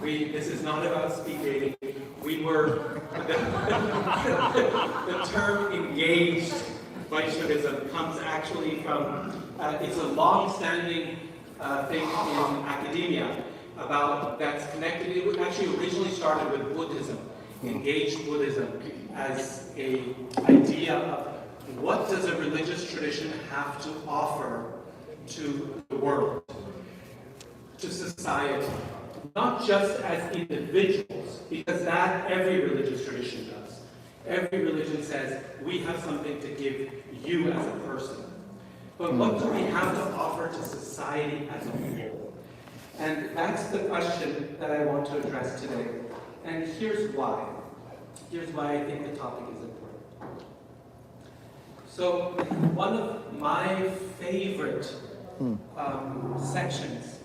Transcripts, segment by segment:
This is not about speed dating. The term engaged Vaishnavism comes actually from, it's a long-standing thing in academia that's connected. It actually originally started with Buddhism, engaged Buddhism, as an idea of what does a religious tradition have to offer to the world, to society, not just as individuals, because that every religious tradition does. Every religion says, we have something to give you as a person. But what do we have to offer to society as a whole? And that's the question that I want to address today. And here's why. Here's why I think the topic is important. So, one of my favorite sections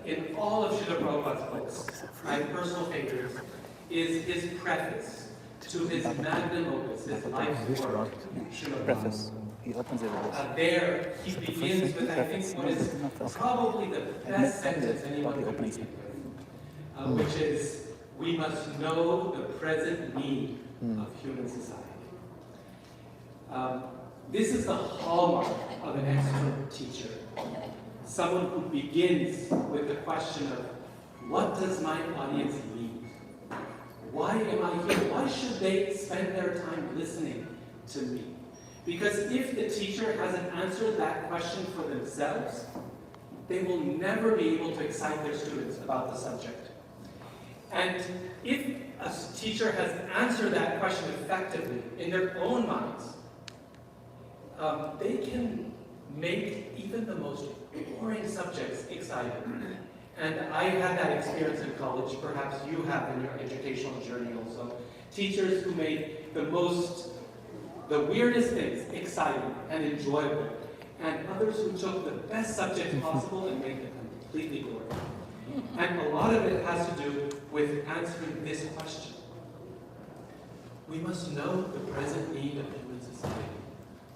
in all of Srila Prabhupada's books, my personal favorite, is his preface to his magnum opus, his life's work, Srila Preface. He opens it with this. There, he begins with, I think, what is probably the best sentence anyone could begin with, which is, we must know the present need of human society. This is the hallmark of an excellent teacher. Someone who begins with the question of, what does my audience need? Why am I here? Why should they spend their time listening to me? Because if the teacher hasn't answered that question for themselves, they will never be able to excite their students about the subject. And if a teacher has answered that question effectively in their own minds, they can make even the most boring subjects exciting. And I had that experience in college, perhaps you have in your educational journey also. Teachers who made the weirdest things exciting and enjoyable, and others who took the best subjects possible and made them completely boring. And a lot of it has to do with answering this question. We must know the present need of human society.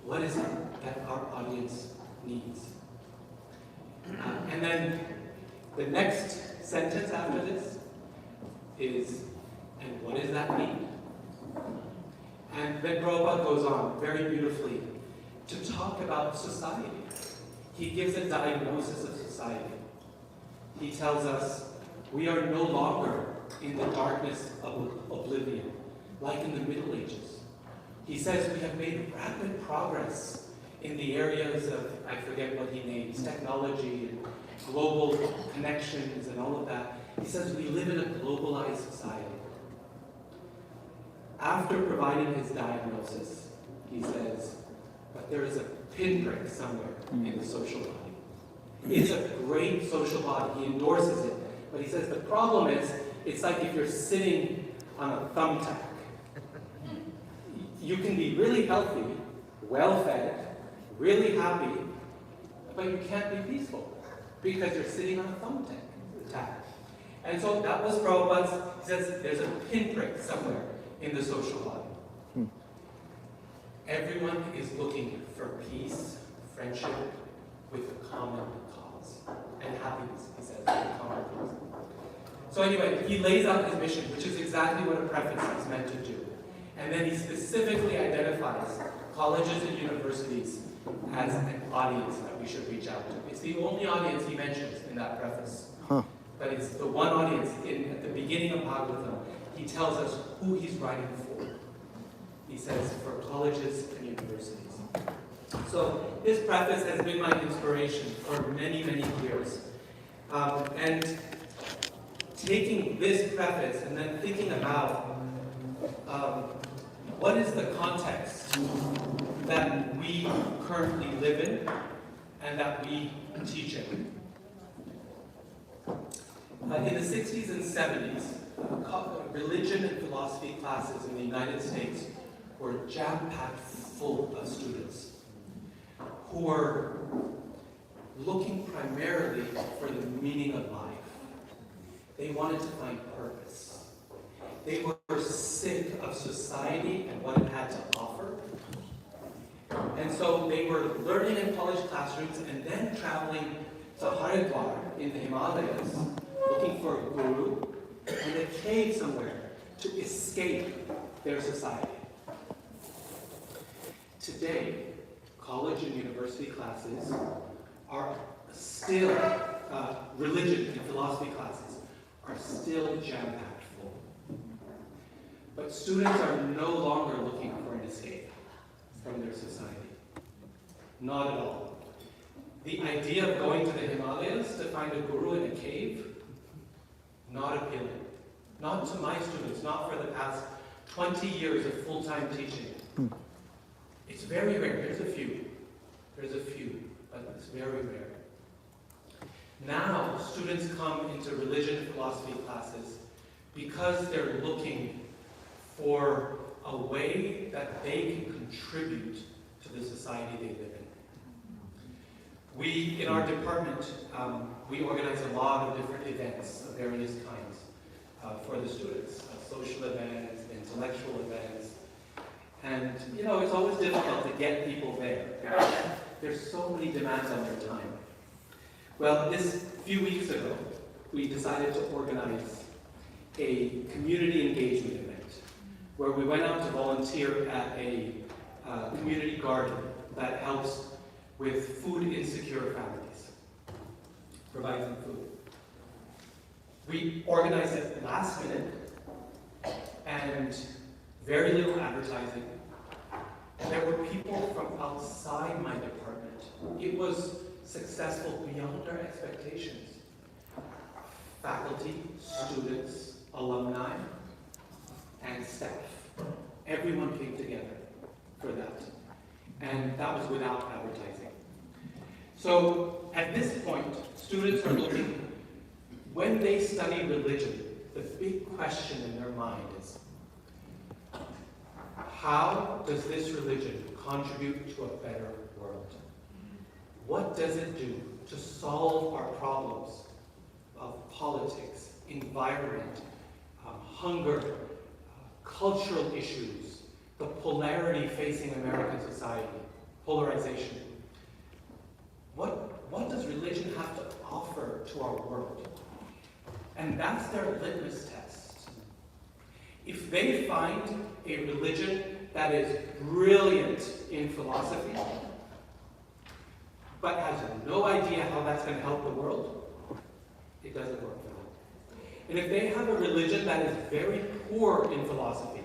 What is it that our audience needs? And then the next sentence after this is, and what is that need? And then Prabhupada goes on very beautifully to talk about society. He gives a diagnosis of society. He tells us we are no longer in the darkness of oblivion, like in the Middle Ages. He says we have made rapid progress in the areas of, I forget what he names, technology and global connections and all of that. He says we live in a globalized society. After providing his diagnosis, he says, but there is a pinprick somewhere in the social body. It's a great social body. He endorses it. But he says the problem is, it's like if you're sitting on a thumbtack. You can be really healthy, well-fed, really happy, but you can't be peaceful because you're sitting on a thumbtack. And so that was Prabhupada's. He says there's a pinprick somewhere in the social body. Everyone is looking for peace, friendship, with a common cause. And happiness, he says, with a common cause. So anyway, he lays out his mission, which is exactly what a preface is meant to do. And then he specifically identifies colleges and universities as an audience that we should reach out to. It's the only audience he mentions in that preface. But it's the one audience at the beginning of Bhagavatam. He tells us who he's writing for. He says for colleges and universities. So this preface has been my inspiration for many, many years. And taking this preface and then thinking about what is the context that we currently live in and that we teach in. In the 60s and 70s, religion and philosophy classes in the United States were jam-packed full of students who were looking primarily for the meaning of life. They wanted to find purpose. They were sick of society and what it had to offer. And so they were learning in college classrooms and then traveling to Haridwar in the Himalayas, looking for guru somewhere to escape their society. Today, college and university classes are still, religion and philosophy classes are still jam-packed full. But students are no longer looking for an escape from their society. Not at all. The idea of going to the Himalayas to find a guru in a cave, not appealing. Not to my students, not for the past 20 years of full-time teaching. It's very rare. There's a few, but it's very rare. Now, students come into religion and philosophy classes because they're looking for a way that they can contribute to the society they live in. We, in our department, we organize a lot of different events of various kinds for the students. Social events, intellectual events. And, you know, it's always difficult to get people there. There's so many demands on their time. Well, this few weeks ago, we decided to organize a community engagement event where we went out to volunteer at a community garden that helps with food insecure families, provide them food. We organized it last minute and very little advertising. There were people from outside my department. It was successful beyond our expectations. Faculty, students, alumni, and staff. Everyone came together for that. And that was without advertising. So at this point, students are looking, when they study religion, the big question in their mind is, how does this religion contribute to a better world? What does it do to solve our problems of politics, environment, hunger, cultural issues, the polarity facing American society, polarization? What does religion have to offer to our world? And that's their litmus test. If they find a religion that is brilliant in philosophy, but has no idea how that's going to help the world, it doesn't work for them. And if they have a religion that is very poor in philosophy,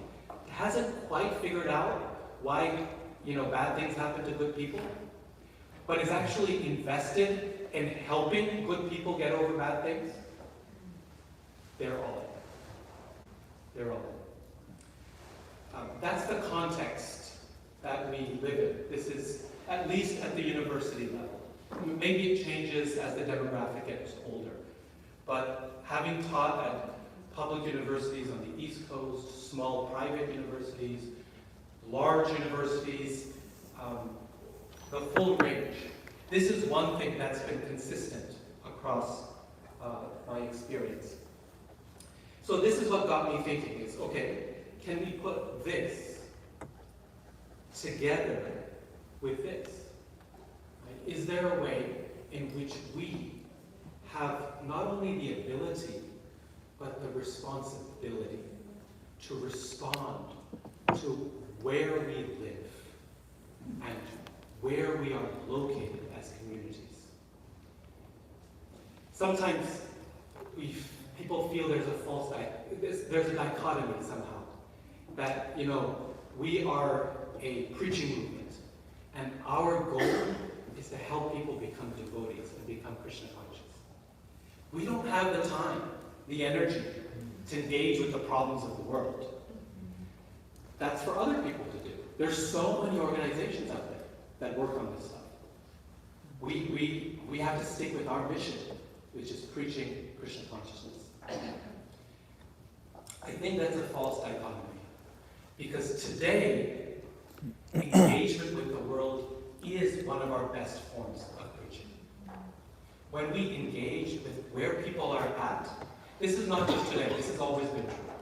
hasn't quite figured out why, bad things happen to good people, but is actually invested in helping good people get over bad things, they're all in. They're all in. That's the context that we live in. This is at least at the university level. Maybe it changes as the demographic gets older. But having taught at public universities on the East Coast, small private universities, large universities, the full range, this is one thing that's been consistent across my experience. So this is what got me thinking is, okay, can we put this together with this? Right? Is there a way in which we have not only the ability, but the responsibility to respond to where we live and where we are located as communities? Sometimes people feel there's a dichotomy somehow, that we are a preaching movement, and our goal is to help people become devotees and become Krishna conscious. We don't have the time, the energy to engage with the problems of the world. That's for other people to do. There's so many organizations out there that work on this stuff. We have to stick with our mission, which is preaching Krishna consciousness. I think that's a false dichotomy, because today, engagement with the world is one of our best forms of preaching. When we engage with where people are at, this is not just today, this has always been true.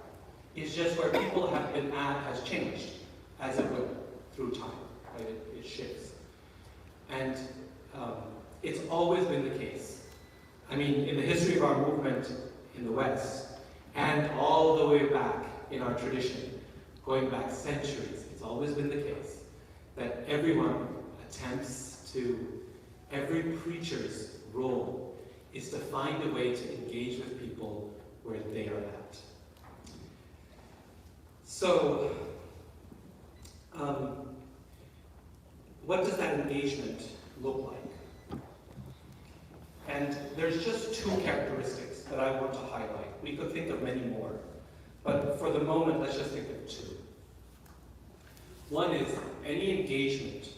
It's just where people have been at has changed, as it will, through time. Right? It shifts. And it's always been the case. I mean, in the history of our movement in the West, And all the way back in our tradition, going back centuries, it's always been the case that everyone attempts to, every preacher's role is to find a way to engage with people where they are at. So, what does that engagement look like? And there's just two characteristics that I want to highlight. We could think of many more, but for the moment, let's just think of two. One is any engagement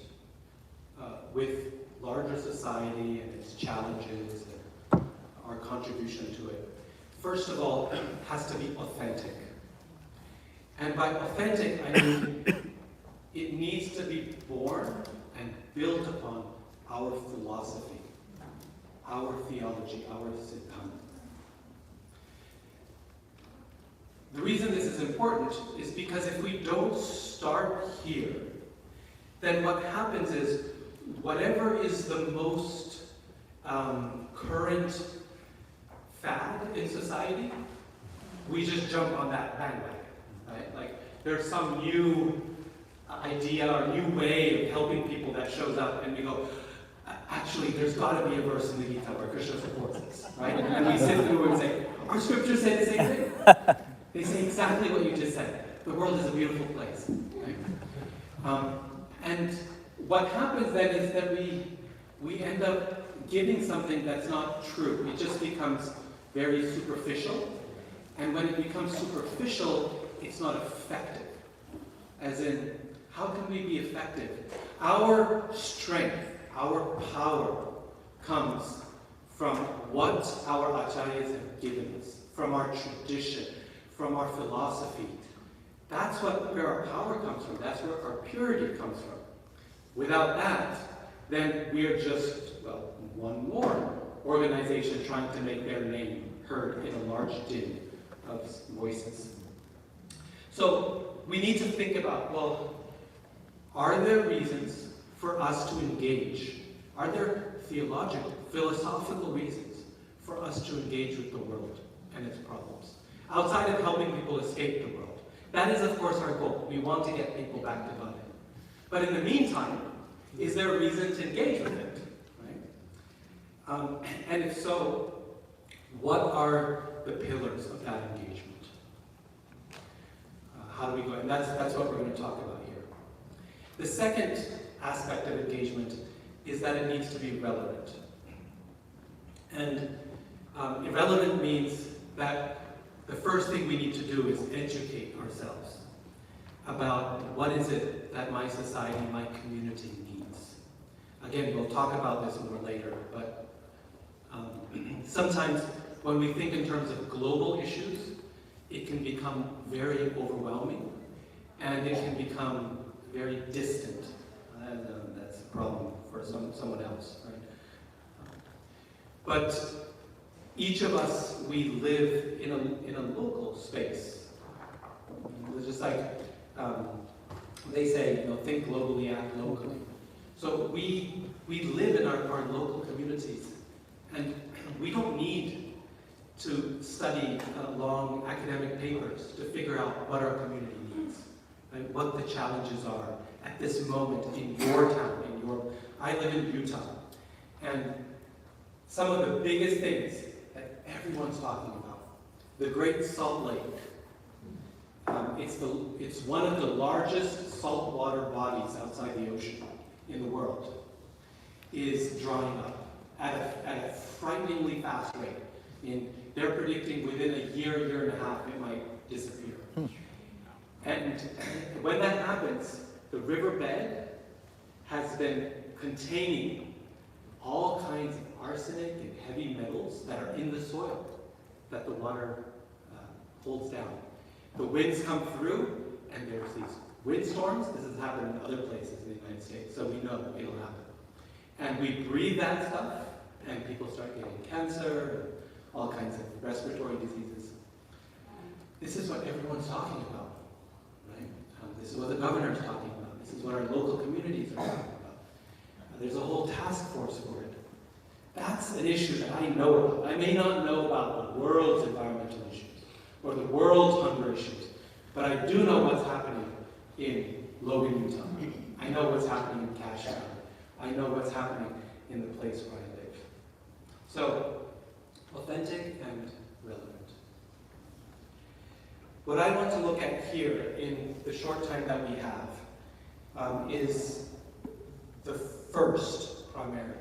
with larger society and its challenges and our contribution to it, first of all, has to be authentic. And by authentic, I mean it needs to be born and built upon our philosophy, our theology, our siddhanta. The reason this is important is because if we don't start here, then what happens is whatever is the most current fad in society, we just jump on that bandwagon, right? Like there's some new idea or new way of helping people that shows up, and we go, actually, there's got to be a verse in the Gita where Krishna supports this, right? And we sit through and say, our scriptures say the same thing. They say exactly what you just said. The world is a beautiful place. Right? And what happens then is that we end up giving something that's not true. It just becomes very superficial. And when it becomes superficial, it's not effective. As in, how can we be effective? Our strength, our power comes from what our acharyas have given us, from our tradition, from our philosophy. That's where our power comes from. That's where our purity comes from. Without that, then we are just, well, one more organization trying to make their name heard in a large din of voices. So we need to think about, well, are there reasons for us to engage? Are there theological, philosophical reasons for us to engage with the world and its problems? Outside of helping people escape the world. That is, of course, our goal. We want to get people back to God. But in the meantime, is there a reason to engage with it? Right? And if so, what are the pillars of that engagement? How do we go? And that's what we're going to talk about here. The second aspect of engagement is that it needs to be relevant. And irrelevant means that the first thing we need to do is educate ourselves about what is it that my society, my community needs. Again, we'll talk about this more later, but sometimes when we think in terms of global issues, it can become very overwhelming, and it can become very distant. And that's a problem for someone else, right? But each of us, we live in a local space. It's just like they say, think globally, act locally. So we live in our local communities, and we don't need to study long academic papers to figure out what our community needs, and what the challenges are at this moment in your town, I live in Utah, and some of the biggest things that everyone's talking about, the Great Salt Lake. It's one of the largest saltwater bodies outside the ocean in the world, is drying up at a frighteningly fast rate. They're predicting within a year and a half, it might disappear. And when that happens, the riverbed has been containing all kinds of arsenic and heavy metals that are in the soil that the water holds down. The winds come through, and there's these windstorms. This has happened in other places in the United States, so we know it'll happen. And we breathe that stuff, and people start getting cancer, all kinds of respiratory diseases. This is what everyone's talking about, right? This is what the governor's talking about. This is what our local communities are talking about. There's a whole task force for it. That's an issue that I know about. I may not know about the world's environmental issues, or the world's hunger issues, but I do know what's happening in Logan, Utah. I know what's happening in Cashtown. I know what's happening in the place where I live. So, authentic and relevant. What I want to look at here in the short time that we have is the first primarily.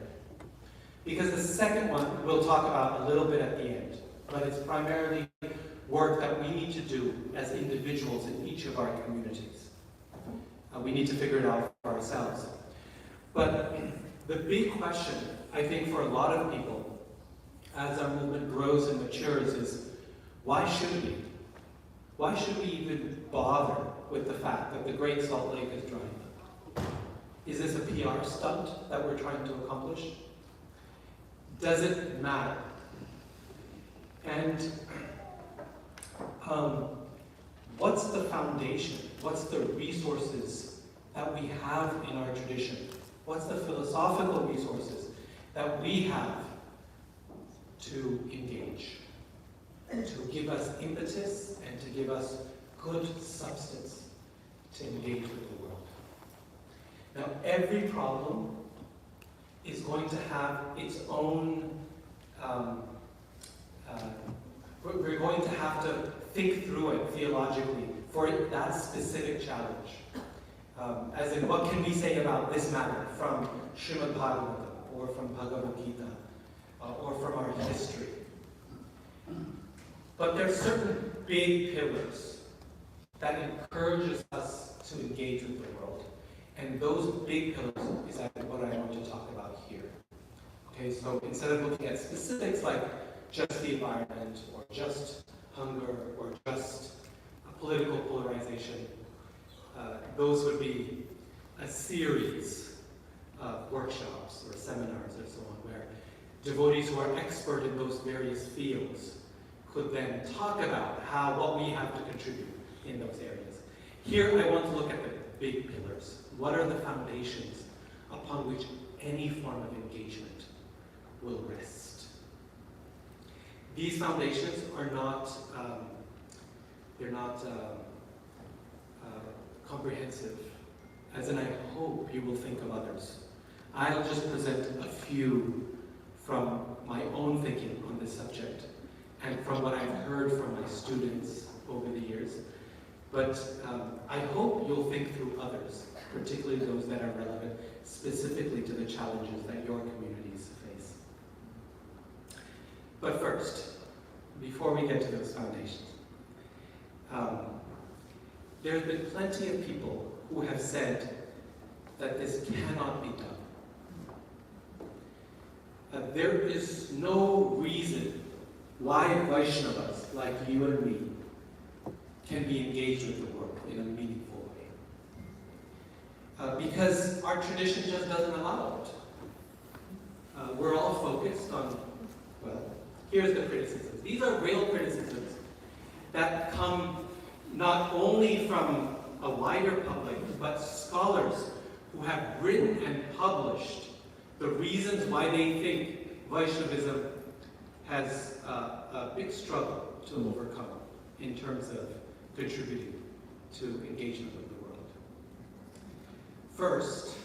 Because the second one we'll talk about a little bit at the end, but it's primarily work that we need to do as individuals in each of our communities. We need to figure it out for ourselves. But the big question, I think, for a lot of people, as our movement grows and matures, is why should we? Why should we even bother with the fact that the Great Salt Lake is drying up? Is this a PR stunt that we're trying to accomplish? Does it matter? And what's the foundation? What's the resources that we have in our tradition? What's the philosophical resources that we have to engage, to give us impetus and to give us good substance to engage with the world? Now, every problem is going to have its own, we're going to have to think through it theologically for that specific challenge. As in, what can we say about this matter from Srimad Bhagavatam, or from Bhagavad Gita, or from our history? But there are certain big pillars that encourages us to engage with the world. And those big pillars is what I want to talk about here. Okay, so instead of looking at specifics like just the environment, or just hunger, or just a political polarization, those would be a series of workshops or seminars or so on, where devotees who are expert in those various fields could then talk about what we have to contribute in those areas. Here I want to look at the big pillars. What are the foundations upon which any form of engagement will rest? These foundations are not, comprehensive, as in I hope you will think of others. I'll just present a few from my own thinking on this subject and from what I've heard from my students over the years. But I hope you'll think through others, particularly those that are relevant specifically to the challenges that your communities face. But first, before we get to those foundations, there have been plenty of people who have said that this cannot be done. There is no reason why Vaishnavas like you and me can be engaged with the world in a meaningful way. Because our tradition just doesn't allow it. We're all focused on, well, here's the criticisms. These are real criticisms that come not only from a wider public, but scholars who have written and published the reasons why they think Vaishnavism has a big struggle to overcome in terms of contributing to engagement with the world. First,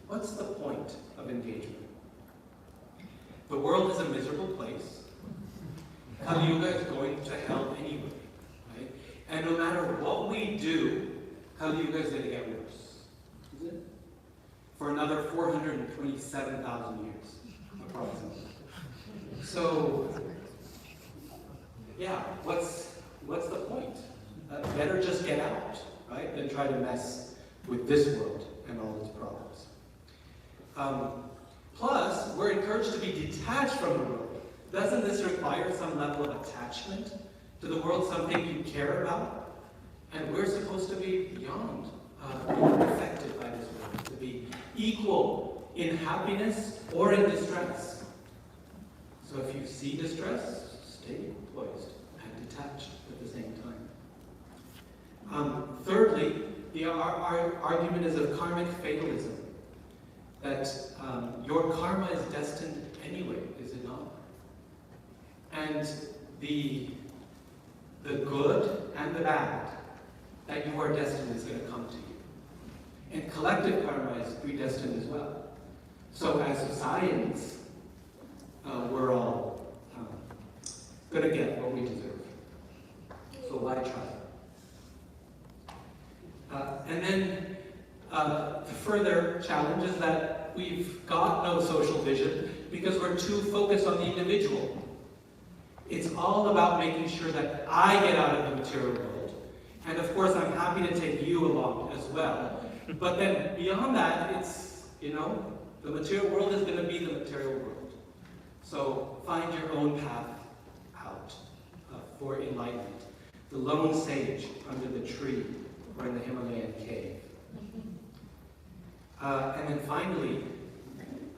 what's the point of engagement? The world is a miserable place. Kali Yuga is going to hell anyway, right? And no matter what we do, Kali Yuga is going to get worse, is it? For another 427,000 years, approximately. So, yeah, what's the point? Better just get out, right, than try to mess with this world and all its problems. Plus, we're encouraged to be detached from the world. Doesn't this require some level of attachment to the world, something you care about? And we're supposed to be beyond affected by this world, to be equal in happiness or in distress. So if you see distress, stay poised and detached at the same time. Thirdly, our argument is of karmic fatalism, that your karma is destined anyway, is it not? And the the good and the bad, that you are destined is going to come to you. And collective karma is predestined as well. So as societies, we're all going to get what we deserve. So why try? And then the further challenge is that we've got no social vision because we're too focused on the individual. It's all about making sure that I get out of the material world. And of course, I'm happy to take you along as well. But then beyond that, it's, the material world is going to be the material world. So find your own path out for enlightenment. The lone sage under the tree or in the Himalayan cave. And then finally,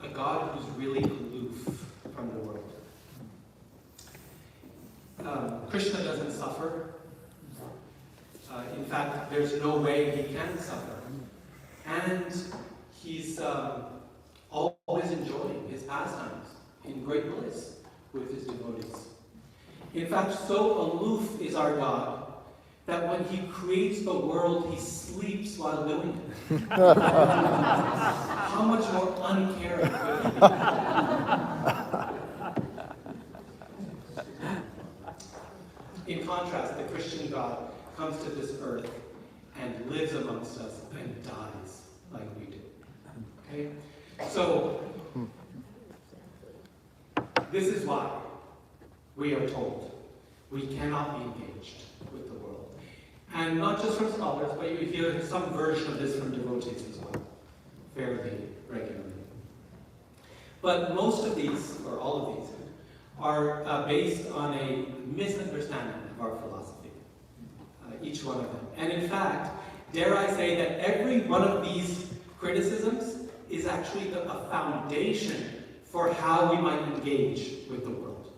a God who's really aloof from the world. Krishna doesn't suffer. In fact, there's no way he can suffer. And he's always enjoying his pastimes in great bliss with his devotees. In fact, so aloof is our God that when he creates the world, he sleeps while doing it. How much more uncaring could he be? In contrast, the Christian God comes to this earth and lives amongst us and dies like we do. Okay? So, this is why we are told we cannot be engaged with the world. And not just from scholars, but you hear some version of this from devotees as well, fairly regularly. But most of these, or all of these, are based on a misunderstanding of our philosophy, each one of them. And in fact, dare I say that every one of these criticisms is actually a foundation for how we might engage with the world.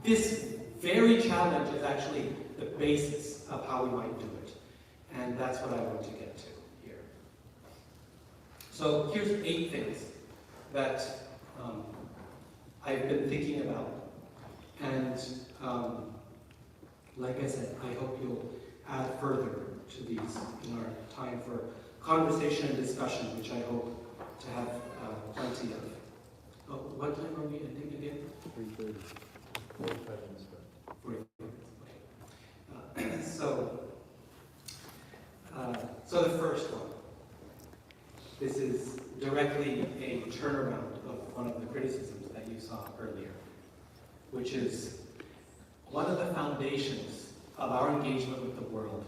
This very challenge is actually the basis of how we might do it. And that's what I want to get to here. So here's 8 things that I've been thinking about. And like I said, I hope you'll add further to these in our time for conversation and discussion, which I hope to have plenty of. Oh, what time are we ending again? 3:30. 45 minutes. 45 minutes. Okay. So the first one. This is directly a turnaround of one of the criticisms that you saw earlier, which is one of the foundations of our engagement with the world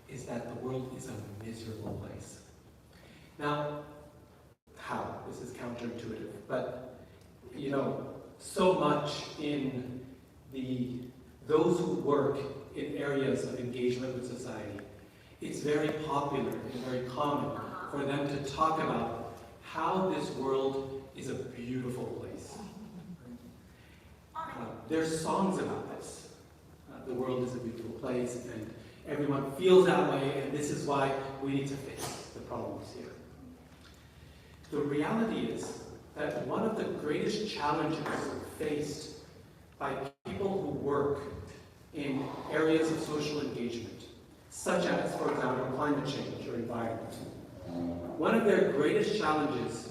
is that the world is a miserable place. Now, how? This is counterintuitive, but so much in those who work in areas of engagement with society, it's very popular and very common for them to talk about how this world is a beautiful place. There's songs about this. The world is a beautiful place, and everyone feels that way, and this is why we need to fix the problems here. The reality is that one of the greatest challenges faced by people who work in areas of social engagement, such as, for example, climate change or environment, one of their greatest challenges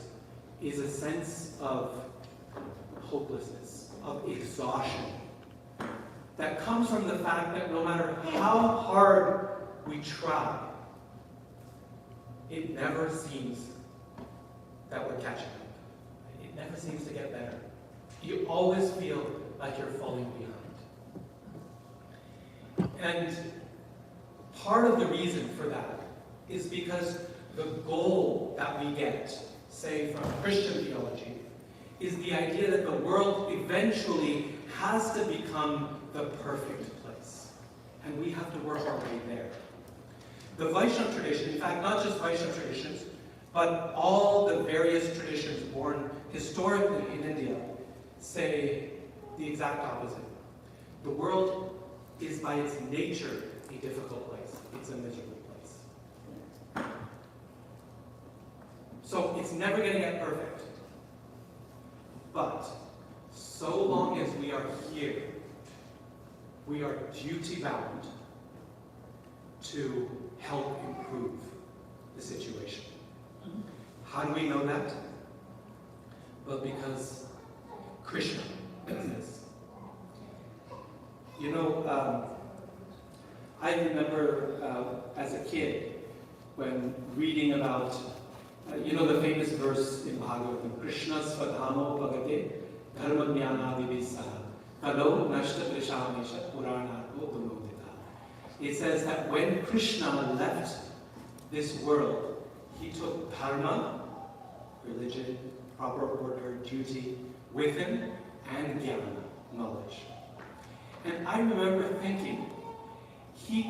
is a sense of hopelessness, of exhaustion, that comes from the fact that no matter how hard we try, it never seems that we're catching up. It never seems to get better. You always feel like you're falling behind. And part of the reason for that is because the goal that we get, say from Christian theology, is the idea that the world eventually has to become the perfect place. And we have to work our way there. The Vaishnava tradition, in fact, not just Vaishnava traditions, but all the various traditions born historically in India say the exact opposite. The world is by its nature a difficult place. It's a miserable place. So it's never going to get perfect. But so long as we are here, we are duty-bound to help improve the situation. How do we know that? Well, because Krishna does this. You know, I remember as a kid when reading about, you know, the famous verse in Bhagavatam, Krishna Svadhamo Bhagate Dharma Jnana Vivisaha Kalo Nashta Vishamesha Purana Udumudita. It says that when Krishna left this world, he took dharma, religion, proper order, duty, with him, and jnana, knowledge. And I remember thinking,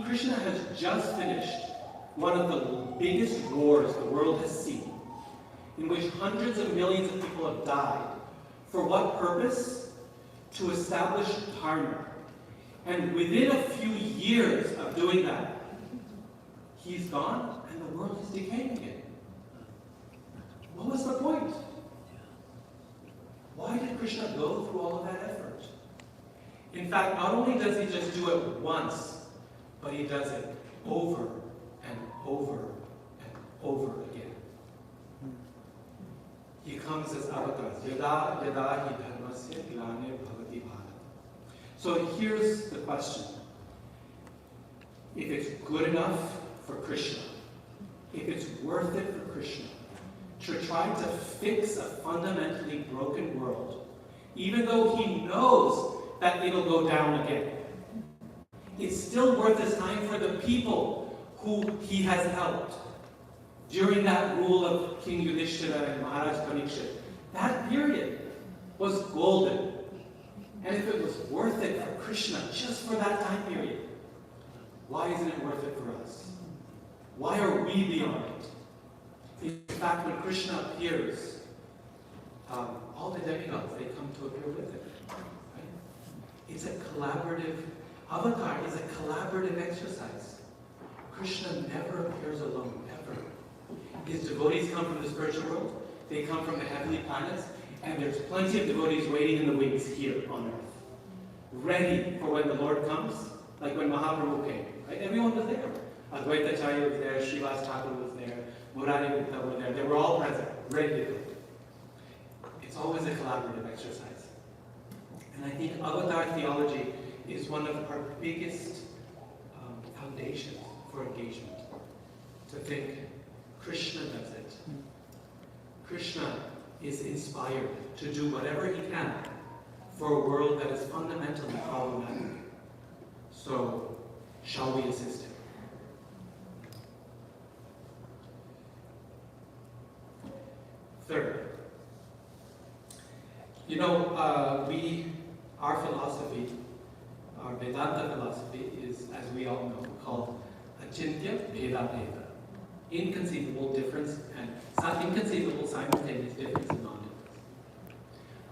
Krishna has just finished one of the biggest wars the world has seen, in which hundreds of millions of people have died. For what purpose? To establish dharma. And within a few years of doing that, he's gone and the world is decaying again. What was the point? Why did Krishna go through all of that effort? In fact, not only does he just do it once, but he does it over and over and over again. He comes as avatar. Yada yada hi dharmasya glane bhavati bharat. So here's the question. If it's good enough for Krishna, if it's worth it for Krishna, to try to fix a fundamentally broken world, even though he knows that it'll go down again, it's still worth his time for the people who he has helped. During that rule of King Yudhishthira and Maharaj Parikshit, that period was golden. And if it was worth it for Krishna, just for that time period, why isn't it worth it for us? Why are we beyond it? In fact, when Krishna appears, all the demigods, they come to appear with him. Right? It's a collaborative, avatar is a collaborative exercise. Krishna never appears alone, ever. His devotees come from the spiritual world, they come from the heavenly planets, and there's plenty of devotees waiting in the wings here on earth, ready for when the Lord comes, like when Mahaprabhu came. Right? Everyone was there. Advaita Acharya was there, Srivas Thakur was there, Murari Gupta were there. They were all present, ready to go. It's always a collaborative exercise. And I think avatar theology is one of our biggest foundations for engagement. To think Krishna does it. Krishna is inspired to do whatever he can for a world that is fundamentally problematic. So, shall we assist him? Third, you know, our philosophy, our Vedanta philosophy is, as we all know, called Achintya Bheda Bheda. Inconceivable difference and inconceivable simultaneous difference and non-difference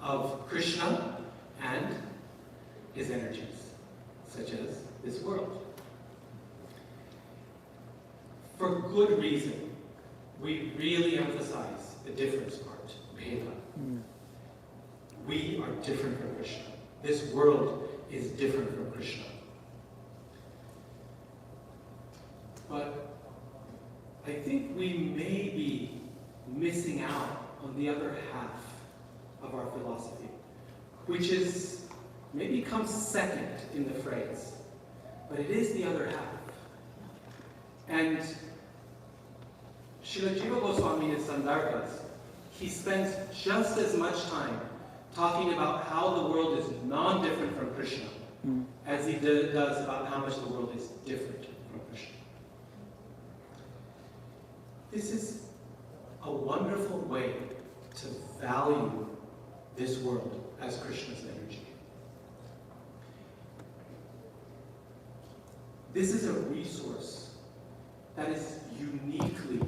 of Krishna and his energies, such as this world. For good reason, we really emphasize the difference part, Bheda. We are different from Krishna. This world is different from Krishna. But I think we may be missing out on the other half of our philosophy, which is maybe comes second in the phrase, but it is the other half. And Srila Jiva Goswami in Sandarbhas, he spends just as much time talking about how the world is non-different from Krishna as he does about how much the world is different from Krishna. This is a wonderful way to value this world as Krishna's energy. This is a resource that is uniquely,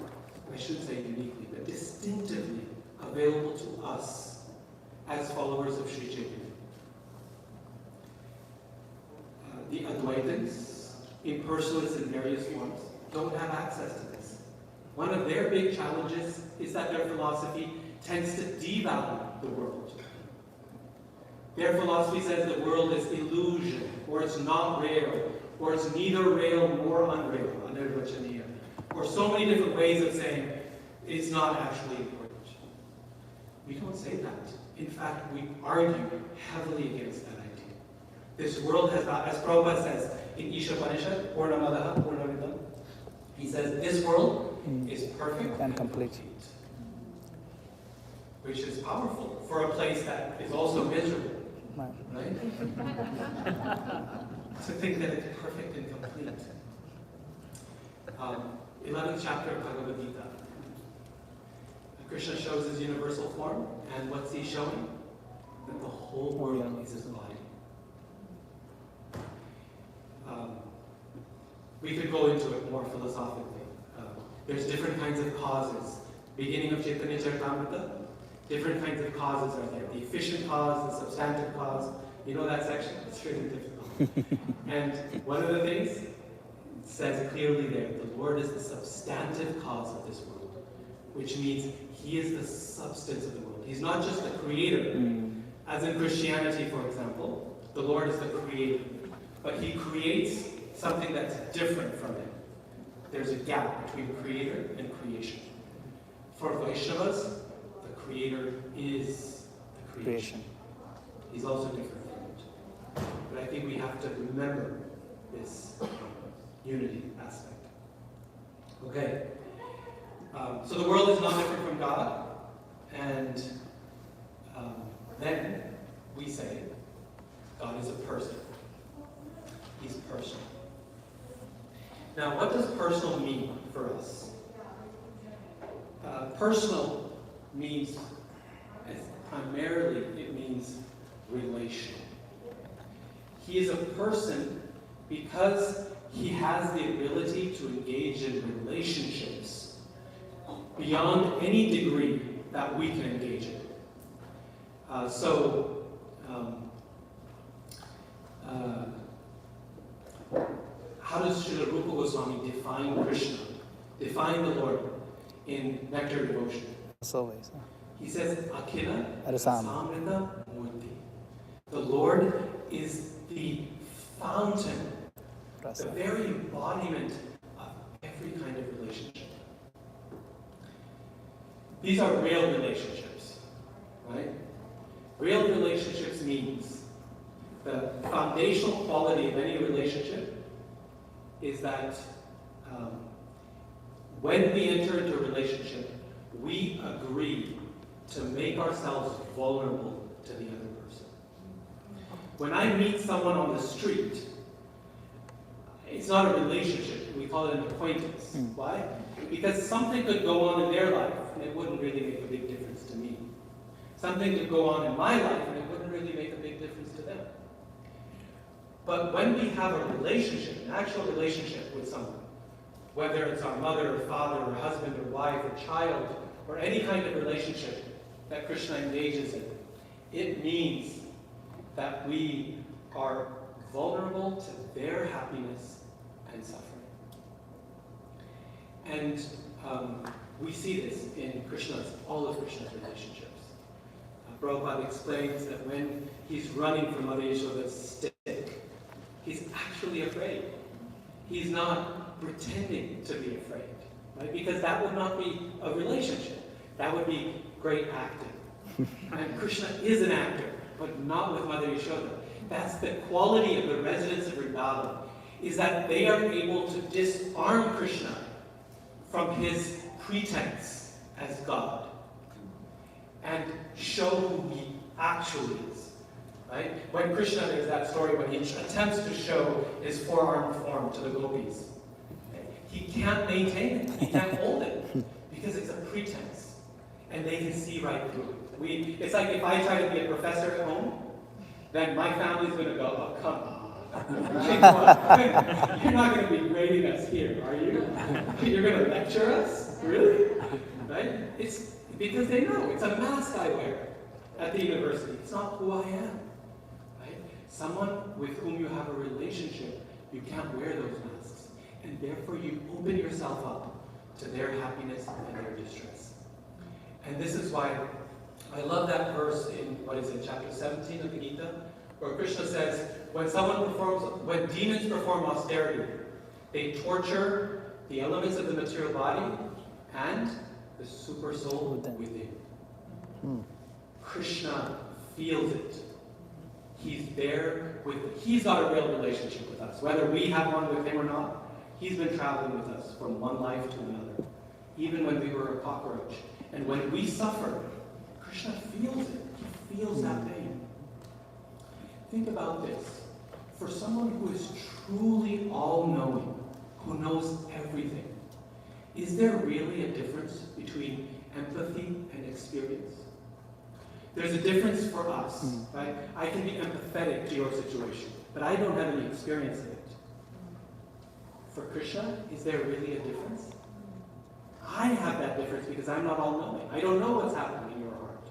I shouldn't say uniquely, but distinctively available to us as followers of Sri Chaitanya. The Advaitins, impersonalists in various forms, don't have access to this. One of their big challenges is that their philosophy tends to devalue the world. Their philosophy says the world is illusion, or it's not real, or it's neither real nor unreal, anirvachaniya, or so many different ways of saying it's not actually important. We don't say that. In fact, we argue heavily against that idea. This world has not, as Prabhupada says in Ishapanishad, Purnamadaha, Purnamidam, he says this world is perfect and complete. Which is powerful for a place that is also miserable. Right? To think that it's perfect and complete. 11th chapter of Bhagavad Gita. Krishna shows his universal form, and what's he showing? That the whole world is his body. We could go into it more philosophically. There's different kinds of causes. Beginning of Chaitanya Charitamrita, different kinds of causes are there. The efficient cause, the substantive cause. You know that section? It's really difficult. And one of the things it says clearly there, the Lord is the substantive cause of this world, which means he is the substance of the world. He's not just the creator. As in Christianity, for example, the Lord is the creator. But he creates something that's different from him. There's a gap between creator and creation. For Vaishnavas, the creator is the creation. He's also different from it. But I think we have to remember this unity aspect. Okay. So the world is not different from God, and then we say God is a person. He's personal. Now, what does personal mean for us? Personal means, primarily, it means relational. He is a person because he has the ability to engage in relationships beyond any degree that we can engage in. How does Srila Rupa Goswami define Krishna, define the Lord in Nectar Devotion? Always. He says, Akhila Rasamrita Murti. The Lord is the fountain, the very embodiment of every kind of relationship. These are real relationships, right? Real relationships means the foundational quality of any relationship is that when we enter into a relationship, we agree to make ourselves vulnerable to the other person. When I meet someone on the street, it's not a relationship. We call it an acquaintance. Why? Because something could go on in their life and it wouldn't really make a big difference to me. Something could go on in my life and it wouldn't really make a big difference to them. But when we have a relationship, an actual relationship with someone, whether it's our mother or father or husband or wife or child or any kind of relationship that Krishna engages in, it means that we are vulnerable to their happiness and suffering. And we see this in all of Krishna's relationships. Prabhupada explains that when he's running from Mother Yashoda's stick, he's actually afraid. He's not pretending to be afraid, right? Because that would not be a relationship. That would be great acting. And Krishna is an actor, but not with Mother Yashoda. That's the quality of the residents of Vrindavan, is that they are able to disarm Krishna from his pretense as God and show who he actually is. Right? When Krishna, there's that story when he attempts to show his four-armed form to the gopis. He can't maintain it. He can't hold it because it's a pretense. And they can see right through it. It's like if I try to be a professor at home, then my family's going to go, oh, come on. You're not going to be grading us here, are you? You're going to lecture us? Really? Right? It's because they know it's a mask I wear at the university. It's not who I am. Right? Someone with whom you have a relationship, you can't wear those masks. And therefore you open yourself up to their happiness and their distress. And this is why I love that verse in, chapter 17 of the Gita, where Krishna says, when demons perform austerity, they torture the elements of the material body and the super soul within. Krishna feels it. He's there he's got a real relationship with us. Whether we have one with him or not, he's been traveling with us from one life to another. Even when we were a cockroach. And when we suffer, Krishna feels it. He feels that pain. Think about this. For someone who is truly all-knowing, who knows everything, is there really a difference between empathy and experience? There's a difference for us, right? I can be empathetic to your situation, but I don't have any experience of it. For Krishna, is there really a difference? I have that difference because I'm not all-knowing. I don't know what's happening in your heart.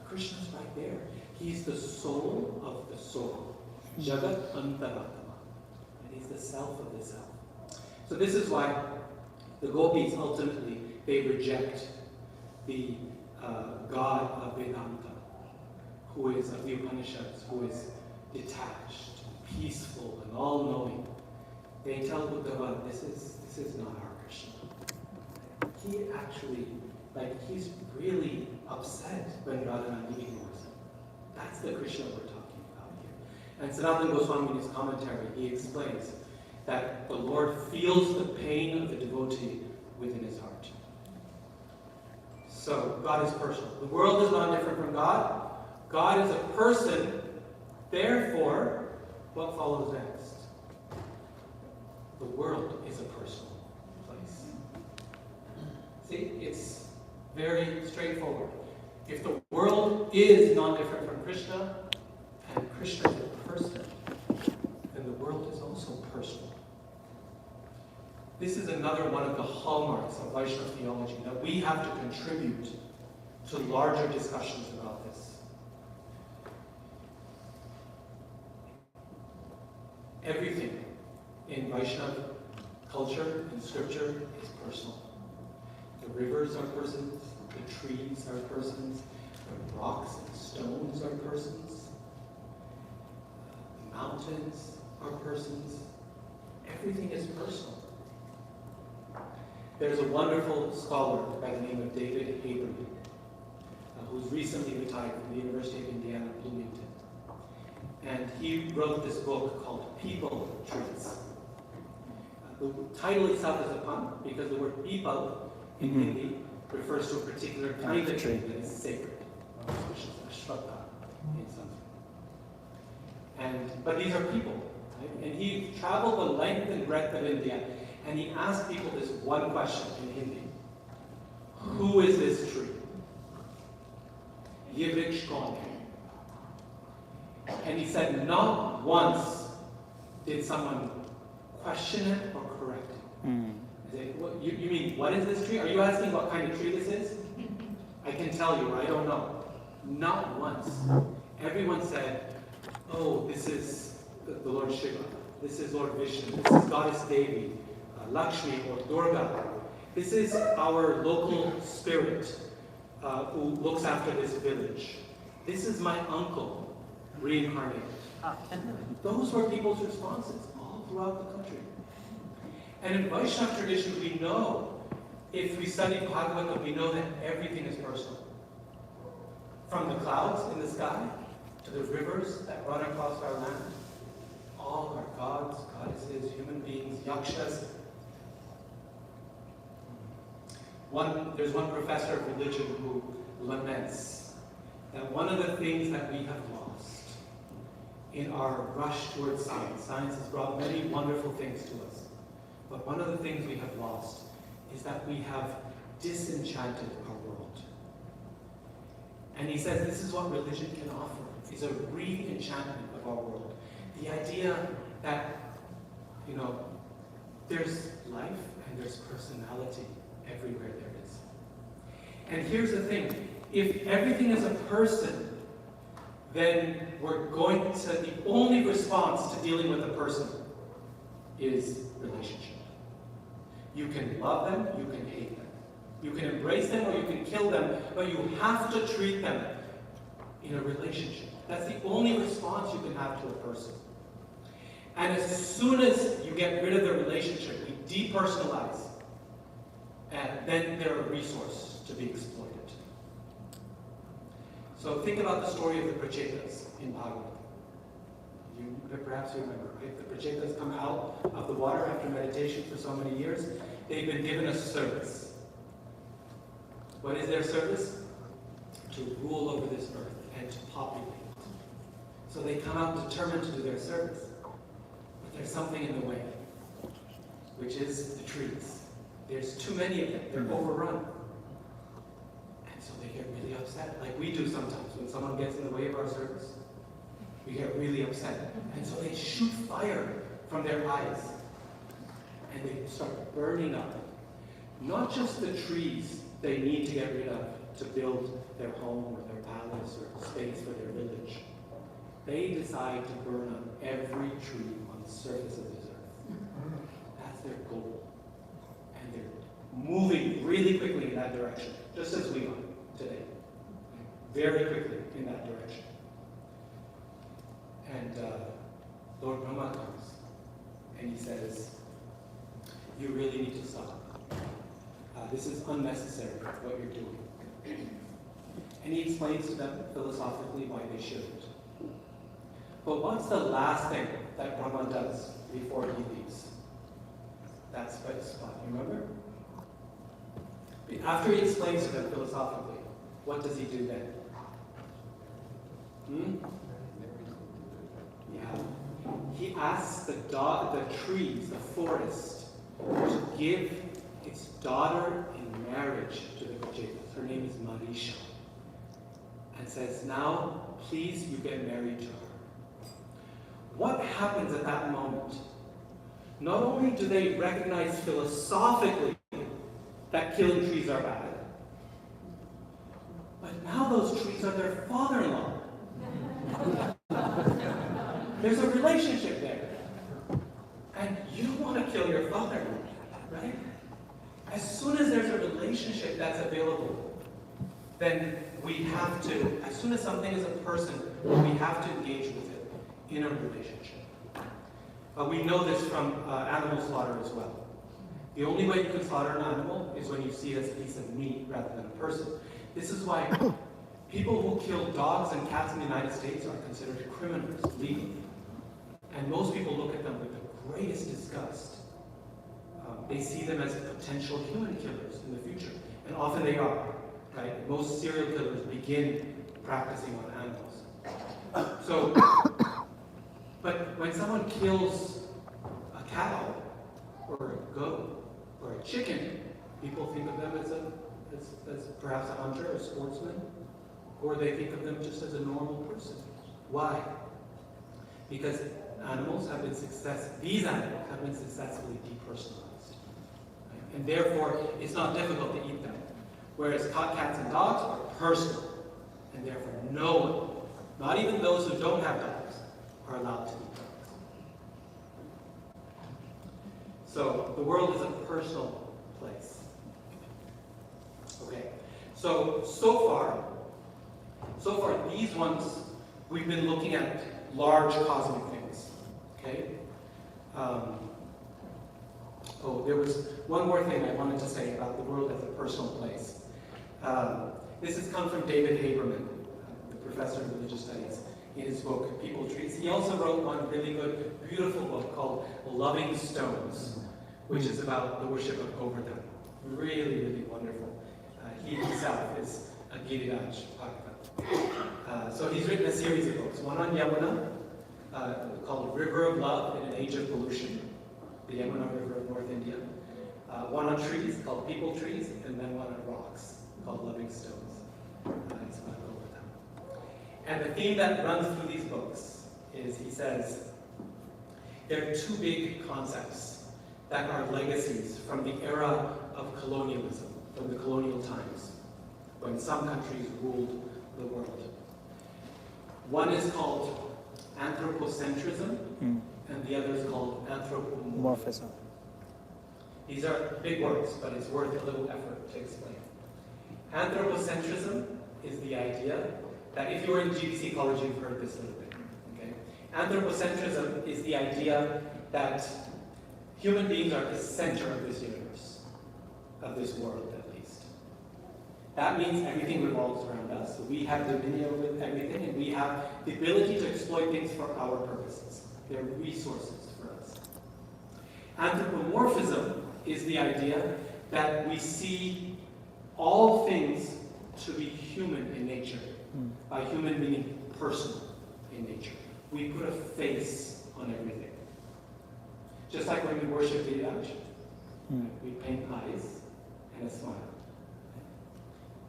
Krishna's right there. He's the soul of the soul. Jagat Antaratma. And he's the self of the self. So this is why the gopis ultimately, they reject the God of Vedanta, who is of the Upanishads, who is detached, peaceful, and all-knowing. They tell Uddhava, this is not our Krishna. He actually, he's really upset when Radharani ignores him. That's the Krishna we're talking about here. And Sanatana Goswami, in his commentary, he explains that the Lord feels the pain of the devotee within his heart. So, God is personal. The world is not different from God. God is a person. Therefore, what follows next? The world is a personal place. See, it's very straightforward. If the world is not different from Krishna, and Krishna is a person, then the world is also personal. This is another one of the hallmarks of Vaishnava theology, that we have to contribute to larger discussions about this. Everything in Vaishnava culture and scripture is personal. The rivers are persons, the trees are persons, the rocks and stones are persons, the mountains are persons. Everything is personal. There's a wonderful scholar by the name of David Haberman, who's recently retired from the University of Indiana, Bloomington. And he wrote this book called People Trees. The title itself is a pun, because the word people in Hindi refers to a particular kind of tree that is sacred, which is Ashwatha in Sanskrit. But these are people, right? And he traveled the length and breadth of India, and he asked people this one question in Hindi. Who is this tree? Ye vriksh kaun hai? And he said not once did someone question it or correct it. I said, you mean, what is this tree? Are you asking what kind of tree this is? I can tell you, I don't know. Not once. Everyone said, oh, this is the Lord Shiva. This is Lord Vishnu. This is Goddess Devi, Lakshmi or Durga. This is our local spirit who looks after this village. This is my uncle, reincarnated. Those were people's responses all throughout the country. And in Vaishnava tradition, we know, if we study Bhagavata, we know that everything is personal. From the clouds in the sky to the rivers that run across our land, all are gods, goddesses, human beings, yakshas. There's one professor of religion who laments that one of the things that we have lost in our rush towards science, science has brought many wonderful things to us, but one of the things we have lost is that we have disenchanted our world. And he says this is what religion can offer, is a re-enchantment of our world. The idea that, there's life and there's personality everywhere there is. And here's the thing, if everything is a person, then the only response to dealing with a person is relationship. You can love them, you can hate them. You can embrace them or you can kill them, but you have to treat them in a relationship. That's the only response you can have to a person. And as soon as you get rid of the relationship, we depersonalize, and then they're a resource to be exploited. So think about the story of the Prachetas in Bhagavad. Perhaps you remember, right? The Prachetas come out of the water after meditation for so many years. They've been given a service. What is their service? To rule over this earth and to populate it. So they come out determined to do their service. But there's something in the way, which is the trees. There's too many of them. They're overrun. And so they get really upset, like we do sometimes when someone gets in the way of our service. We get really upset. And so they shoot fire from their eyes. And they start burning up not just the trees they need to get rid of to build their home or their palace or space for their village. They decide to burn up every tree on the surface of this earth. That's their goal. And they're moving really quickly in that direction, just as we are today. Very quickly in that direction. And Lord Brahma comes and he says, you really need to stop. This is unnecessary, what you're doing. And he explains to them philosophically why they shouldn't. But what's the last thing that Brahma does before he leaves? That spot, remember? After he explains to them philosophically, what does he do then? Yeah. He asks the trees, the forest, to give its daughter in marriage to the Prachetas. Her name is Marisha. And says, now, please, you get married to her. What happens at that moment? Not only do they recognize philosophically that killing trees are bad, but now those trees are their father-in-law. There's a relationship there. And you don't want to kill your father, right? As soon as there's a relationship that's available, then we have to, as soon as something is a person, we have to engage with it in a relationship. We know this from animal slaughter as well. The only way you can slaughter an animal is when you see it as a piece of meat rather than a person. This is why people who kill dogs and cats in the United States are considered criminals legally. And most people look at them with the greatest disgust. They see them as potential human killers in the future. And often they are, right? Most serial killers begin practicing on animals. So, but when someone kills a cow, or a goat, or a chicken, people think of them as perhaps a hunter, a sportsman, or they think of them just as a normal person. Why? Because these animals have been successfully depersonalized. Right? And therefore, it's not difficult to eat them. Whereas cats and dogs are personal, and therefore no one, not even those who don't have dogs, are allowed to eat dogs. So the world is a personal place. Okay. So far these ones, we've been looking at large cosmic things. Okay? There was one more thing I wanted to say about the world as a personal place. This has come from David Haberman, the professor of religious studies, in his book, People Trees. He also wrote one really good, beautiful book called Loving Stones, which is about the worship of Govardhan. Really, really wonderful. He himself is a Giriraj Bhakta. So he's written a series of books, one on Yamuna, called River of Love in an Age of Pollution, the Yamuna River of North India. One on trees, called People Trees, and then one on rocks, called Loving Stones. It's about Govardhan. And the theme that runs through these books is, he says, there are two big concepts that are legacies from the era of colonialism, from the colonial times, when some countries ruled the world. One is called anthropocentrism, and the other is called anthropomorphism. These are big words, but it's worth a little effort to explain. Anthropocentrism is the idea that if you're in GBC college, you've heard this a little bit. Okay? Anthropocentrism is the idea that human beings are the center of this universe, of this world at least. That means everything revolves around us. So we have dominion over everything, and we have the ability to exploit things for our purposes. They're resources for us. Anthropomorphism is the idea that we see all things to be human in nature. By human meaning personal in nature. We put a face on everything. Just like when we worship the detachment. We paint eyes and a smile.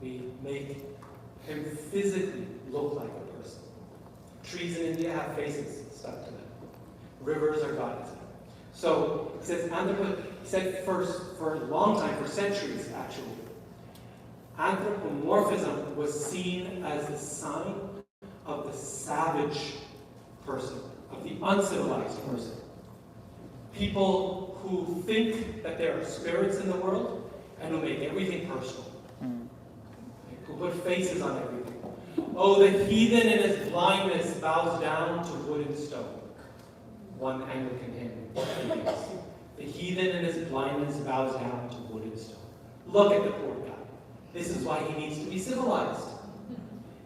We make him physically look like a person. Trees in India have faces stuck to them. Rivers are gods. So it says he said first for a long time, for centuries actually, anthropomorphism was seen as a sign of the savage person, of the uncivilized person. People who think that there are spirits in the world and who make everything personal. Who put faces on everything. Oh, the heathen in his blindness bows down to wood and stone. One Anglican hymn. The heathen in his blindness bows down to wood and stone. Look at the poor guy. This is why he needs to be civilized.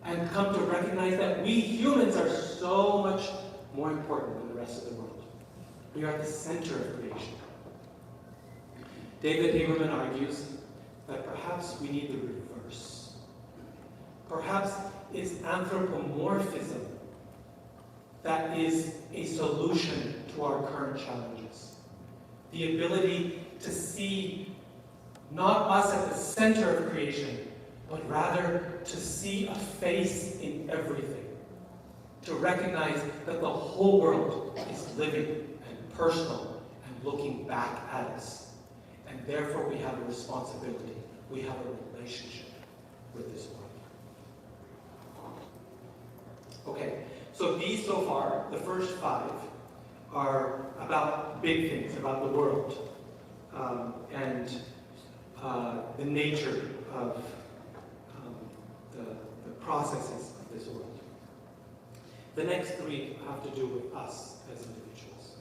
And come to recognize that we humans are so much more important than the rest of the world. We are at the center of creation. David Haberman argues that perhaps we need the reverse. Perhaps it's anthropomorphism that is a solution to our current challenges. The ability to see not us at the center of creation, but rather to see a face in everything. To recognize that the whole world is living and personal and looking back at us. And therefore we have a responsibility. We have a relationship with this world. Okay, so these so far, the first 5, are about big things, about the world. And the nature of the processes of this world. The next 3 have to do with us as individuals.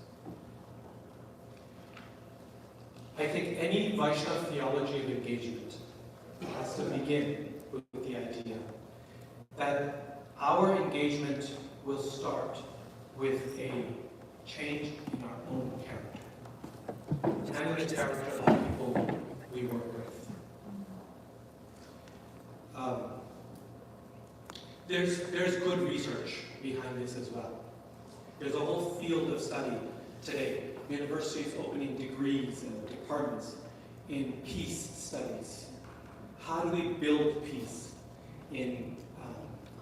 I think any Vaishnava theology of engagement has to begin with the idea that our engagement will start with a change in our own character and the character of the people we work with. There's good research behind this as well. There's a whole field of study today. Universities opening degrees and departments in peace studies. How do we build peace in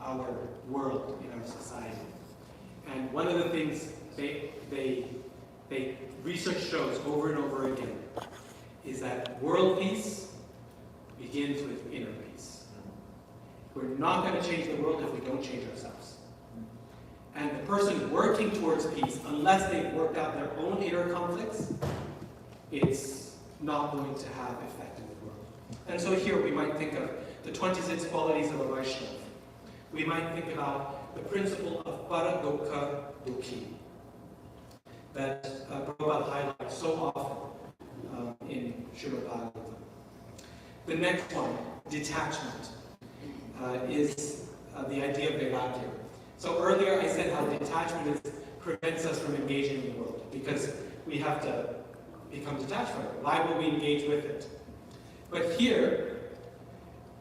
our world, in our society? And one of the things they research shows over and over again is that world peace begins with inner peace. We're not going to change the world if we don't change ourselves. And the person working towards peace, unless they've worked out their own inner conflicts, it's not going to have effect in the world. And so here we might think of the 26 qualities of a Vaishnava. We might think about the principle of para dukkha dukhi that Prabhupada highlights so often in Srimad Bhagavatam. The next one, detachment, is the idea of vairagya. So earlier I said how detachment prevents us from engaging in the world because we have to become detached from it. Why will we engage with it? But here,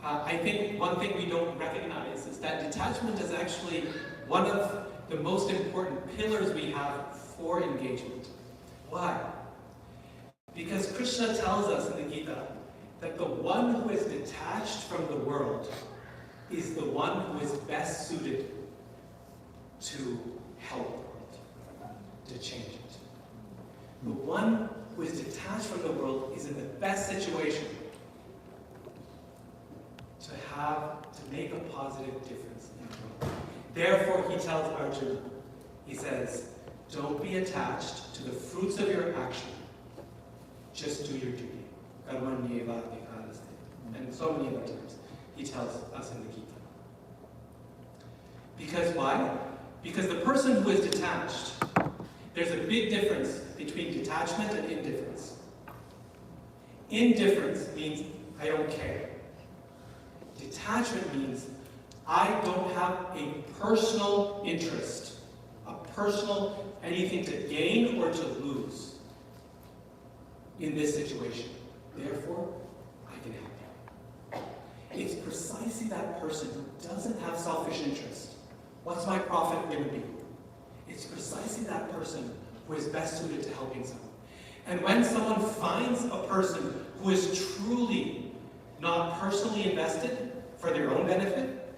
I think one thing we don't recognize is that detachment is actually one of the most important pillars we have for engagement. Why? Because Krishna tells us in the Gita that the one who is detached from the world is the one who is best suited to help the world, to change it. The one who is detached from the world is in the best situation to make a positive difference in the world. Therefore, he tells Arjuna, he says, don't be attached to the fruits of your action. Just do your duty. And so many other times he tells us in the Gita. Because why? Because the person who is detached, there's a big difference between detachment and indifference. Indifference means I don't care. Detachment means I don't have a personal interest, a personal anything to gain or to lose in this situation. Therefore, I can help you. It's precisely that person who doesn't have selfish interest. What's my profit going to be? It's precisely that person who is best suited to helping someone. And when someone finds a person who is truly not personally invested for their own benefit,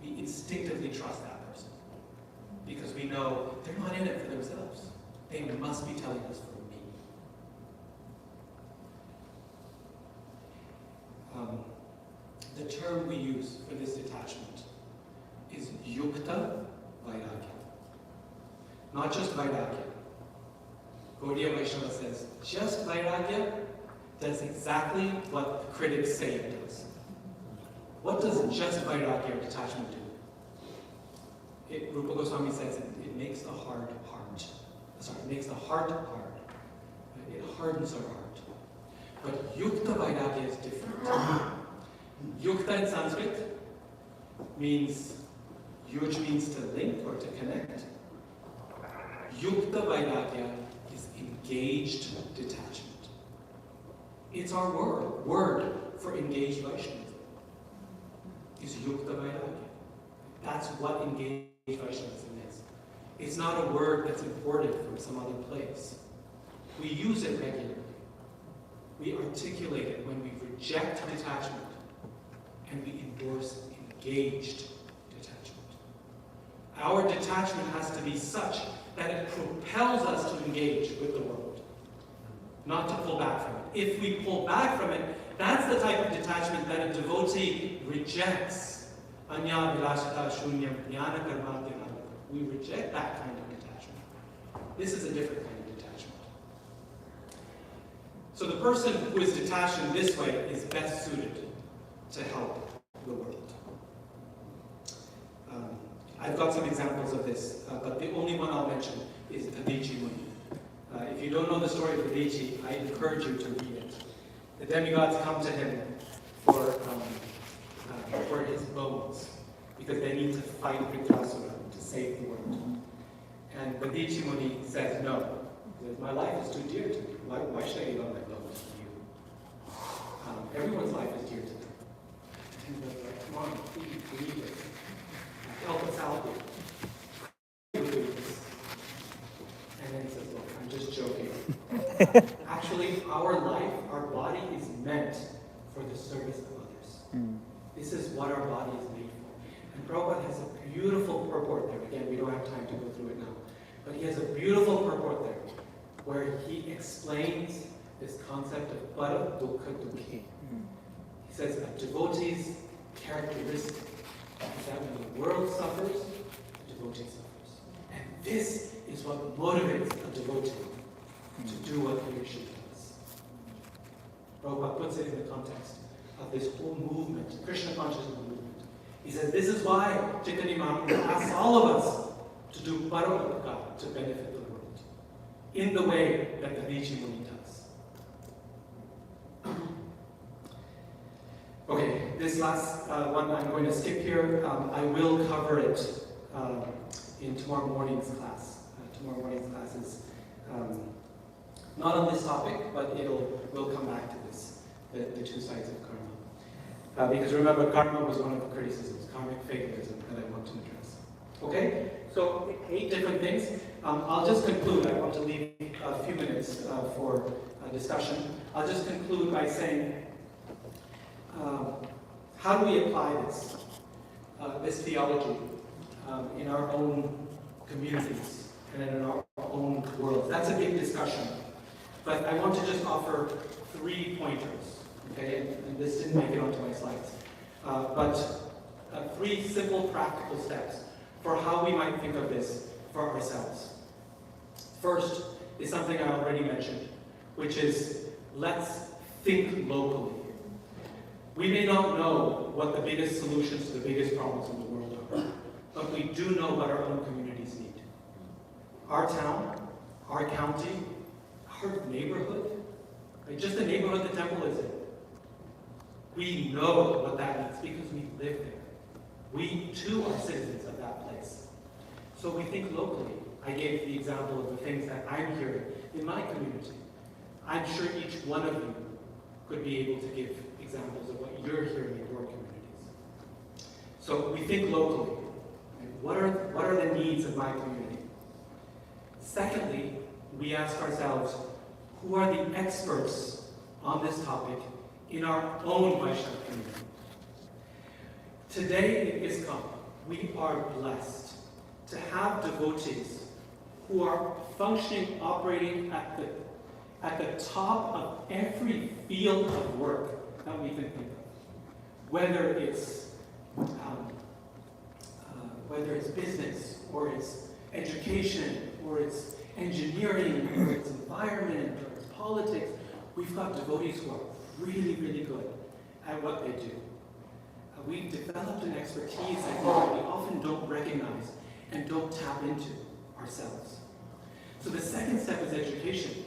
we instinctively trust that person. Because we know they're not in it for themselves. They must be telling us for me. The term we use for this detachment is yukta vairagya. Not just vairagya. Gaudiya Vaishnava says, just vairagya does exactly what the critics say it does. What does just vairagya or detachment do? Rupa Goswami says it makes the heart hard. Sorry, it makes the heart hard. It hardens our heart. But yukta vairagya is different. Yukta in Sanskrit means, yuj means to link or to connect. Yukta vairagya is engaged detachment. It's our word for engaged Vaishnavism. Is yukta vairagya. That's what engaged Vaishnavism is. It's not a word that's imported from some other place. We use it regularly. We articulate it when we reject detachment and we endorse engaged detachment. Our detachment has to be such that it propels us to engage with the world, not to pull back from it. If we pull back from it, that's the type of detachment that a devotee rejects. Anya vilasata shunyam jnana karma dhyana. We reject that kind of detachment. This is a different kind of detachment. So the person who is detached in this way is best suited to help the world. I've got some examples of this, but the only one I'll mention is Dadichi Muni. If you don't know the story of Dadichi, I encourage you to read it. The demigods come to him for his bones, because they need to fight Vritrasura to save the world. And Dadichi Muni says, no, my life is too dear to me. Why should I give up my bones to you? Everyone's life is dear to them. And he's like, come on, please, believe it. Help us out here. And then he says, look, I'm just joking. Actually, our life, our body is meant for the service of others. This is what our body is made for. And Prabhupada has a beautiful purport there. Again, we don't have time to go through it now. But he has a beautiful purport there where he explains this concept of para dukkha dukhi. He says a devotee's characteristic is that when the world suffers, the devotee suffers. And this is what motivates a devotee to do what he or she does. Prabhupada puts it in the context of this whole movement, Krishna consciousness movement. He says this is why Chaitanya Mahaprabhu asks all of us to do paramapaka to benefit the world in the way that the Dadichi Muni does. Okay, this last one I'm going to skip here. I will cover it in tomorrow morning's class. Tomorrow morning's class is not on this topic, but we'll come back to this, the two sides of karma. Because remember, karma was one of the criticisms, karmic fatalism, that I want to address. Okay, so 8 different things. I'll just conclude. I want to leave a few minutes for discussion. I'll just conclude by saying, how do we apply this theology in our own communities and in our own world? That's a big discussion. But I want to just offer 3 pointers, okay? And this didn't make it onto my slides. But 3 simple practical steps for how we might think of this for ourselves. First is something I already mentioned, which is let's think locally. We may not know what the biggest solutions to the biggest problems in the world are, but we do know what our own communities need. Our town, our county, our neighborhood, right? Just the neighborhood the temple is in. We know what that means because we live there. We too are citizens of that place. So we think locally. I gave the example of the things that I'm hearing in my community. I'm sure each one of you could be able to give examples of what you're hearing in your communities. So we think locally. What are the needs of my community? Secondly, we ask ourselves, who are the experts on this topic in our own Vaishnava community? Today in ISKCON, we are blessed to have devotees who are functioning, operating at the top of every field of work that we can think of. Whether it's business, or it's education, or it's engineering, or it's environment, or it's politics, we've got devotees who are really, really good at what they do. We've developed an expertise that we often don't recognize and don't tap into ourselves. So the second step is education.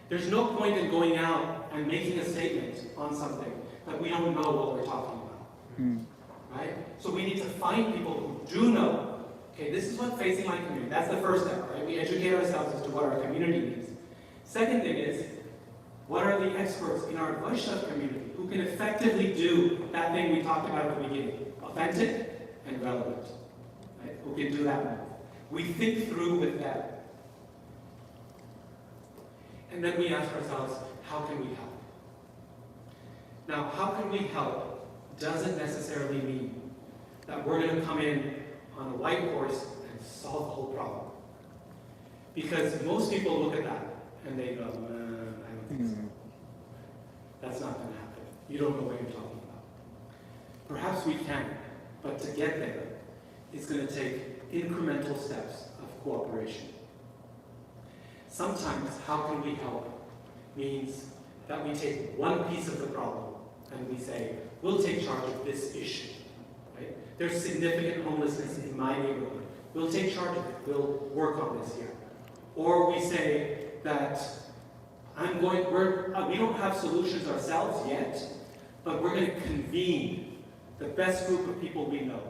There's no point in going out and making a statement on something that we don't know what we're talking about. Right? So we need to find people who do know, okay, this is what's facing my community. That's the first step, right? We educate ourselves as to what our community needs. Second thing is, what are the experts in our Vaishnava community who can effectively do that thing we talked about at the beginning? Authentic and relevant. Right? Who can do that move? We think through with them. And then we ask ourselves, how can we help? Now, how can we help doesn't necessarily mean that we're going to come in on a white horse and solve the whole problem. Because most people look at that and they go, I don't think so. That's not going to happen. You don't know what you're talking about. Perhaps we can, but to get there, it's going to take incremental steps of cooperation. Sometimes, how can we help means that we take one piece of the problem and we say, we'll take charge of this issue. Right? There's significant homelessness in my neighborhood. We'll take charge of it. We'll work on this here. Or we say that we don't have solutions ourselves yet, but we're going to convene the best group of people we know,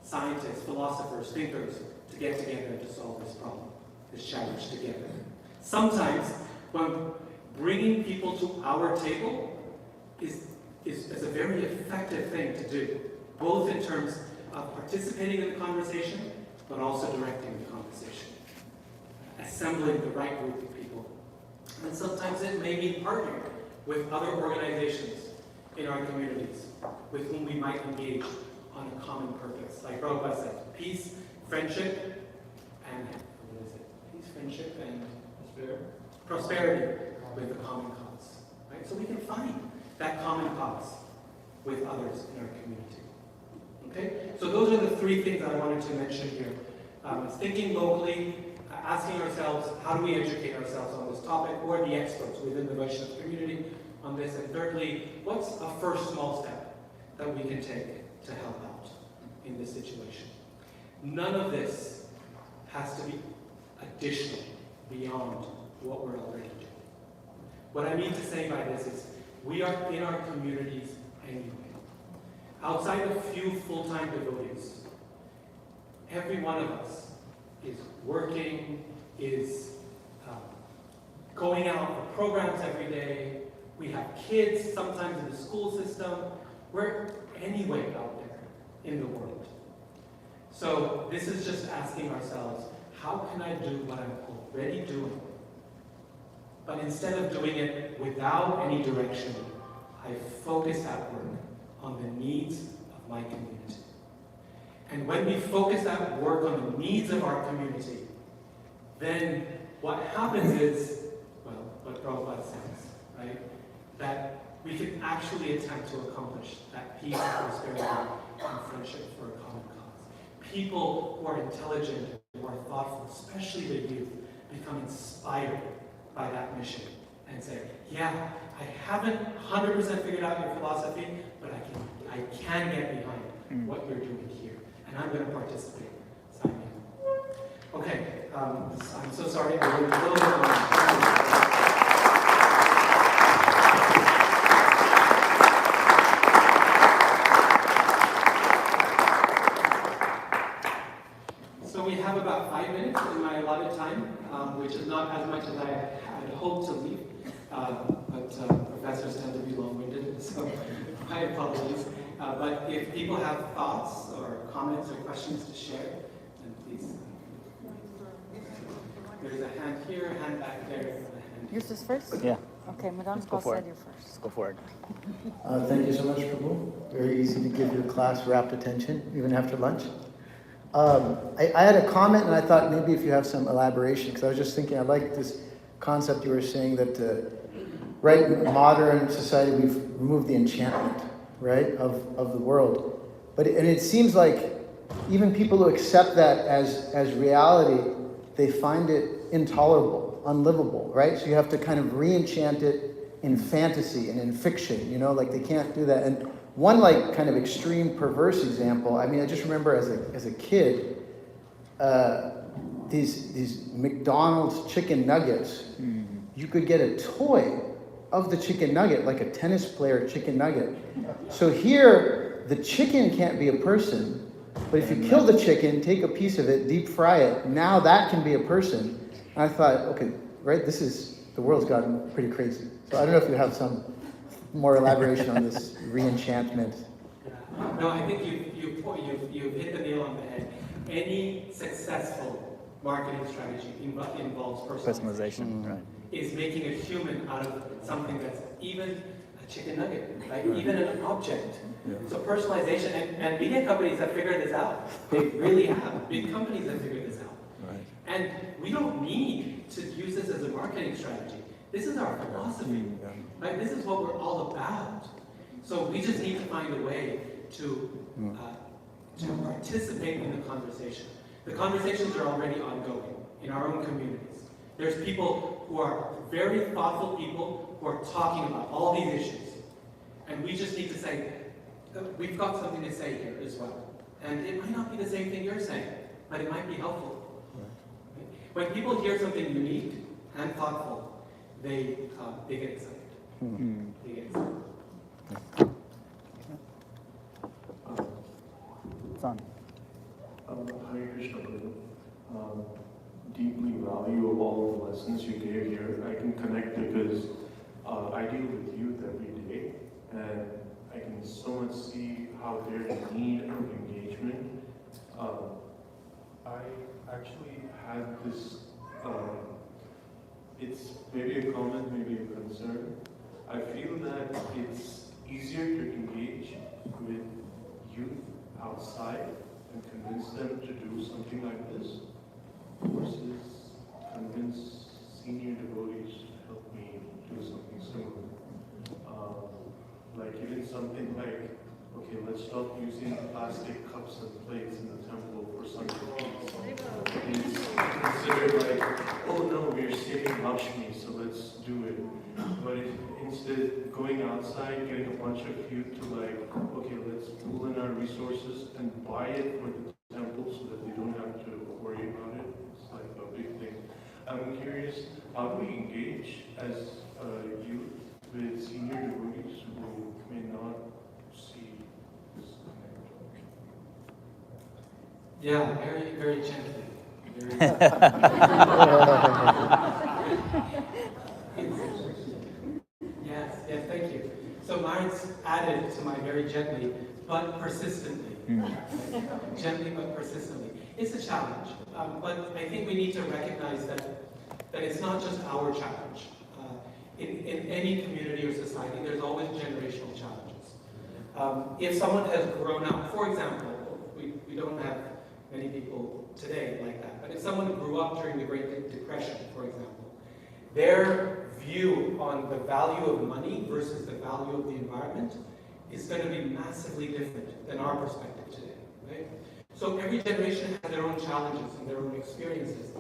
scientists, philosophers, thinkers, to get together to solve this problem, this challenge together. Sometimes, when bringing people to our table is a very effective thing to do, both in terms of participating in the conversation, but also directing the conversation, assembling the right group of people. And sometimes it may mean partnering with other organizations in our communities with whom we might engage on a common purpose. Like Prabhupada said, peace, friendship, and what is it? Peace, friendship, and prosperity with a common cause. Right? So we can find that common cause with others in our community. Okay? So those are the three things that I wanted to mention here. It's thinking locally, asking ourselves, how do we educate ourselves on this topic, or the experts within the Vaishnava community on this, and thirdly, what's a first small step that we can take to help out in this situation? None of this has to be additional beyond what we're already doing. What I mean to say by this is, we are in our communities anyway. Outside of few full-time devotees, every one of us is working, is going out for programs every day. We have kids sometimes in the school system. We're anyway out there in the world. So this is just asking ourselves, how can I do what I'm already doing? But instead of doing it without any direction, I focus that work on the needs of my community. And when we focus that work on the needs of our community, then what happens is, well, what Prabhupada says, right? That we can actually attempt to accomplish that peace, prosperity, and friendship for a common cause. People who are intelligent, who are thoughtful, especially the youth, become inspired by that mission and say, yeah, I haven't 100% figured out your philosophy, but I can get behind what you're doing here, and I'm going to participate. Okay, I'm so sorry, I went a little bit long. So we have about 5 minutes in my allotted time, which is not as much as I had hoped to leave, but professors tend to be long-winded, so my apologies. But if people have thoughts or comments or questions to share, then please. There's a hand here, a hand back there, and a hand here. Yours is first? Yeah. Okay, Madame Go for said it. you first. Let's go for it. Thank you so much, Prabhu. Very easy to give your class rapt attention, even after lunch. I had a comment, and I thought maybe if you have some elaboration, because I was just thinking, I like this concept you were saying that, right, in modern society, we've removed the enchantment, right, of the world. But it seems like even people who accept that as reality, they find it intolerable, unlivable, right? So you have to kind of re-enchant it in fantasy and in fiction, you know, like they can't do that. And one like kind of extreme perverse example, I mean, I just remember as a kid, these McDonald's chicken nuggets, you could get a toy of the chicken nugget, like a tennis player chicken nugget. So here, the chicken can't be a person, but if you kill the chicken, take a piece of it, deep fry it, now that can be a person. And I thought, okay, right, the world's gotten pretty crazy. So I don't know if you have some more elaboration on this re-enchantment. No, I think you've hit the nail on the head. Any successful marketing strategy involves personalization. Right. Is making a human out of something that's even a chicken nugget, right? Even an object. Yeah. So personalization, and media companies have figured this out. They really have. Big companies have figured this out. Right. And we don't need to use this as a marketing strategy. This is our philosophy, right? This is what we're all about. So we just need to find a way to participate in the conversation. The conversations are already ongoing in our own communities. There's people who are very thoughtful people who are talking about all these issues. And we just need to say, we've got something to say here as well. And it might not be the same thing you're saying, but it might be helpful. When people hear something unique and thoughtful, they get excited. They get excited. It's on. Hare Krishna Guru. Deeply value of all the lessons you gave here. I can connect because I deal with youth every day, and I can so much see how they're in need of engagement. I actually had this, it's maybe a comment, maybe a concern. I feel that it's easier to engage with youth outside and convince them to do something like this versus convince senior devotees to help me do something similar. Like even something like, okay, let's stop using plastic cups and plates in the temple for something. It's considered like, oh no, we're saving Lakshmi, so let's do it. But instead, going outside, getting a bunch of youth to like, okay, let's pool in our resources and buy it for the temple so that they don't have to worry about it. It's like a big thing. I'm curious, how do we engage as youth with senior devotees who may not see this connect? Yeah, very, very gently. Very yes, thank you. So mine's added to my very gently, but persistently. Gently, but persistently. It's a challenge, but I think we need to recognize that it's not just our challenge. In any community or society, there's always generational challenges. If someone has grown up, for example, we don't have many people today like that, but if someone grew up during the Great Depression, for example, their view on the value of money versus the value of the environment is going to be massively different than our perspective today, right? So every generation has their own challenges and their own experiences.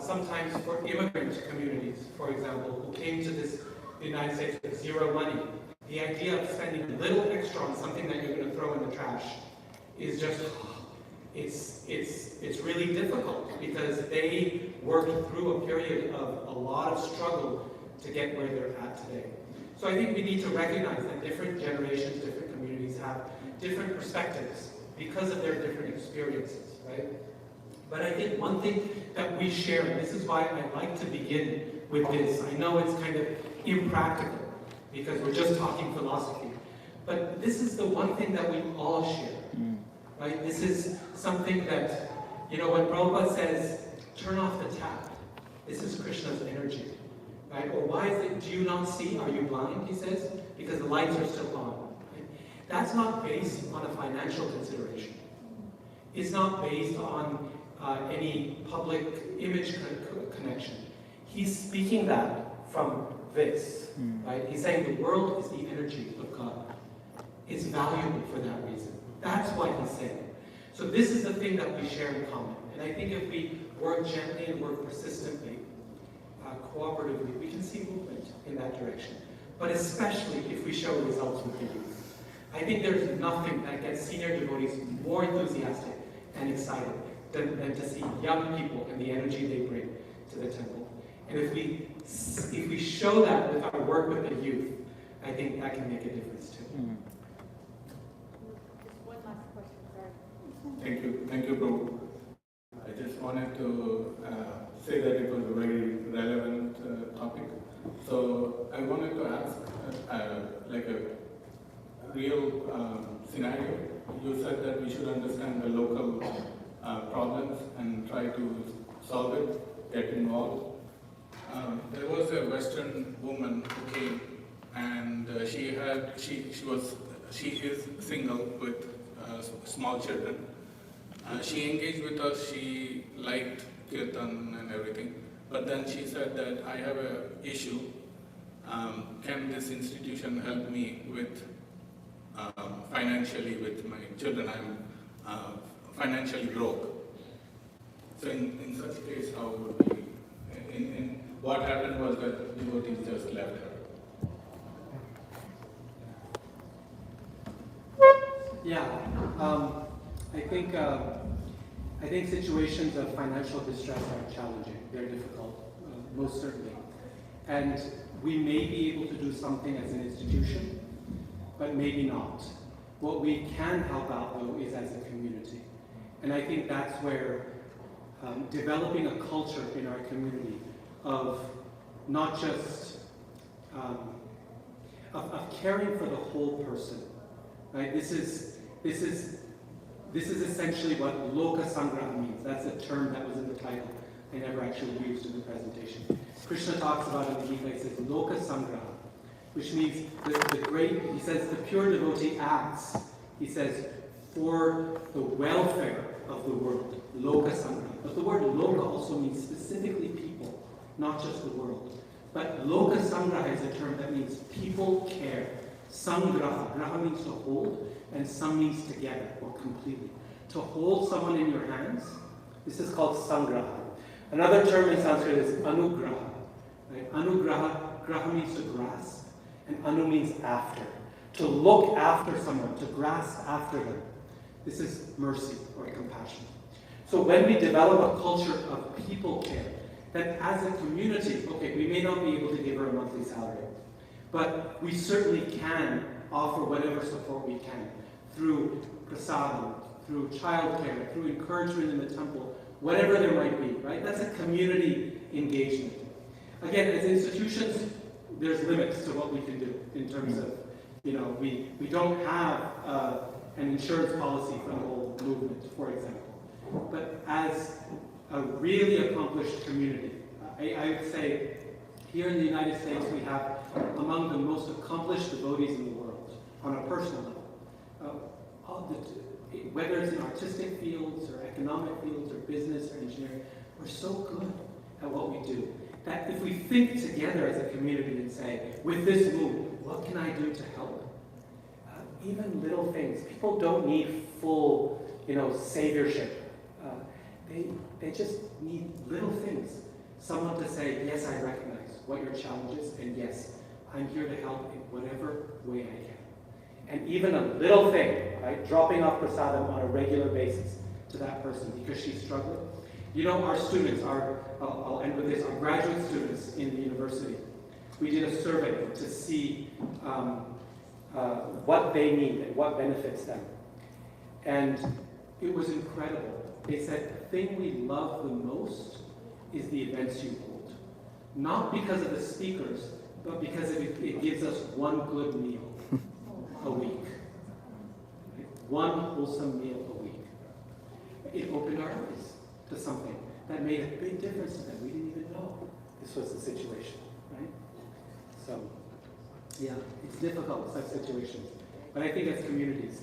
Sometimes for immigrant communities, for example, who came to the United States with zero money, the idea of spending a little extra on something that you're going to throw in the trash is just, it's really difficult because they worked through a period of a lot of struggle to get where they're at today. So I think we need to recognize that different generations, different communities have different perspectives because of their different experiences, right? But I think one thing that we share, and this is why I like to begin with this. I know it's kind of impractical because we're just talking philosophy, but this is the one thing that we all share, right? This is something that, you know, when Prabhupada says, turn off the tap, this is Krishna's energy, right? Or why is it, do you not see? Are you blind? He says, because the lights are still on. Right? That's not based on a financial consideration. It's not based on any public image connection. He's speaking that from this, right? He's saying the world is the energy of God. It's valuable for that reason. That's why he's saying it. So this is the thing that we share in common. And I think if we work gently and work persistently, cooperatively, we can see movement in that direction. But especially if we show results with the youth. I think there's nothing that gets senior devotees more enthusiastic and excited than to see young people and the energy they bring to the temple. And if we show that with our work with the youth, I think that can make a difference too. One last question, sorry. Thank you, Prabhu. I just wanted to say that it was a very relevant topic. So I wanted to ask, like a real scenario. You said that we should understand the local problems and try to solve it, get involved. There was a Western woman who came, and she is single with small children. She engaged with us. She liked kirtan and everything, but then she said that I have an issue. Can this institution help me with financially with my children? I'm financially broke. So in such a case, how would we? What happened was that devotees just left her. Yeah, I think situations of financial distress are challenging. They're difficult, most certainly. And we may be able to do something as an institution, but maybe not. What we can help out, though, is as a community. And I think that's where developing a culture in our community of not just of caring for the whole person, right? This is essentially what Loka Sangraha means. That's a term that was in the title. I never actually used in the presentation. Krishna talks about it in the Gita. He says Loka Sangraha, which means he says the pure devotee acts, he says, for the welfare of the world. Loka Sangraha. But the word Loka also means specifically people, not just the world. But Loka Sangraha is a term that means people care. Sangraha. Graha means to hold, and sam means together or completely. To hold someone in your hands, this is called sangraha. Another term in Sanskrit is anugraha. Right? Anugraha, graha means to grasp, and anu means after. To look after someone, to grasp after them. This is mercy or compassion. So when we develop a culture of people care, that as a community, okay, we may not be able to give her a monthly salary, but we certainly can offer whatever support we can through prasadam, through childcare, through encouragement in the temple, whatever there might be, right? That's a community engagement. Again, as institutions, there's limits to what we can do in terms of, you know, we don't have an insurance policy for the whole movement, for example. But as a really accomplished community, I would say here in the United States we have among the most accomplished devotees in the world on a personal level. Whether it's in artistic fields or economic fields or business or engineering, we're so good at what we do that if we think together as a community and say, with this move, what can I do to help? Even little things. People don't need full, saviorship. They just need little things. Someone to say, yes, I recognize what your challenge is, and yes, I'm here to help in whatever way I can. And even a little thing, right, dropping off prasadam on a regular basis to that person because she's struggling. You know, our students, I'll end with this, our graduate students in the university, we did a survey to see what they need and what benefits them. And it was incredible. They said the thing we love the most is the events you hold. Not because of the speakers, but because it gives us one good meal a week. One wholesome meal a week. It opened our eyes to something that made a big difference to them. We didn't even know this was the situation, right? So, yeah, it's difficult, such situations. But I think as communities,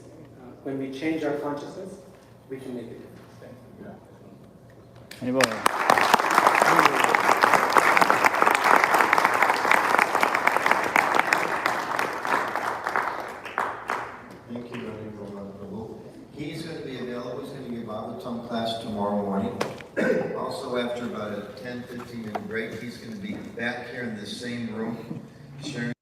when we change our consciousness, we can make a difference. Anybody? Thank you, Raman. He's going to be available. He's going to give Avatam class tomorrow morning. Also, after about a 10-15 minute break, he's going to be back here in this same room sharing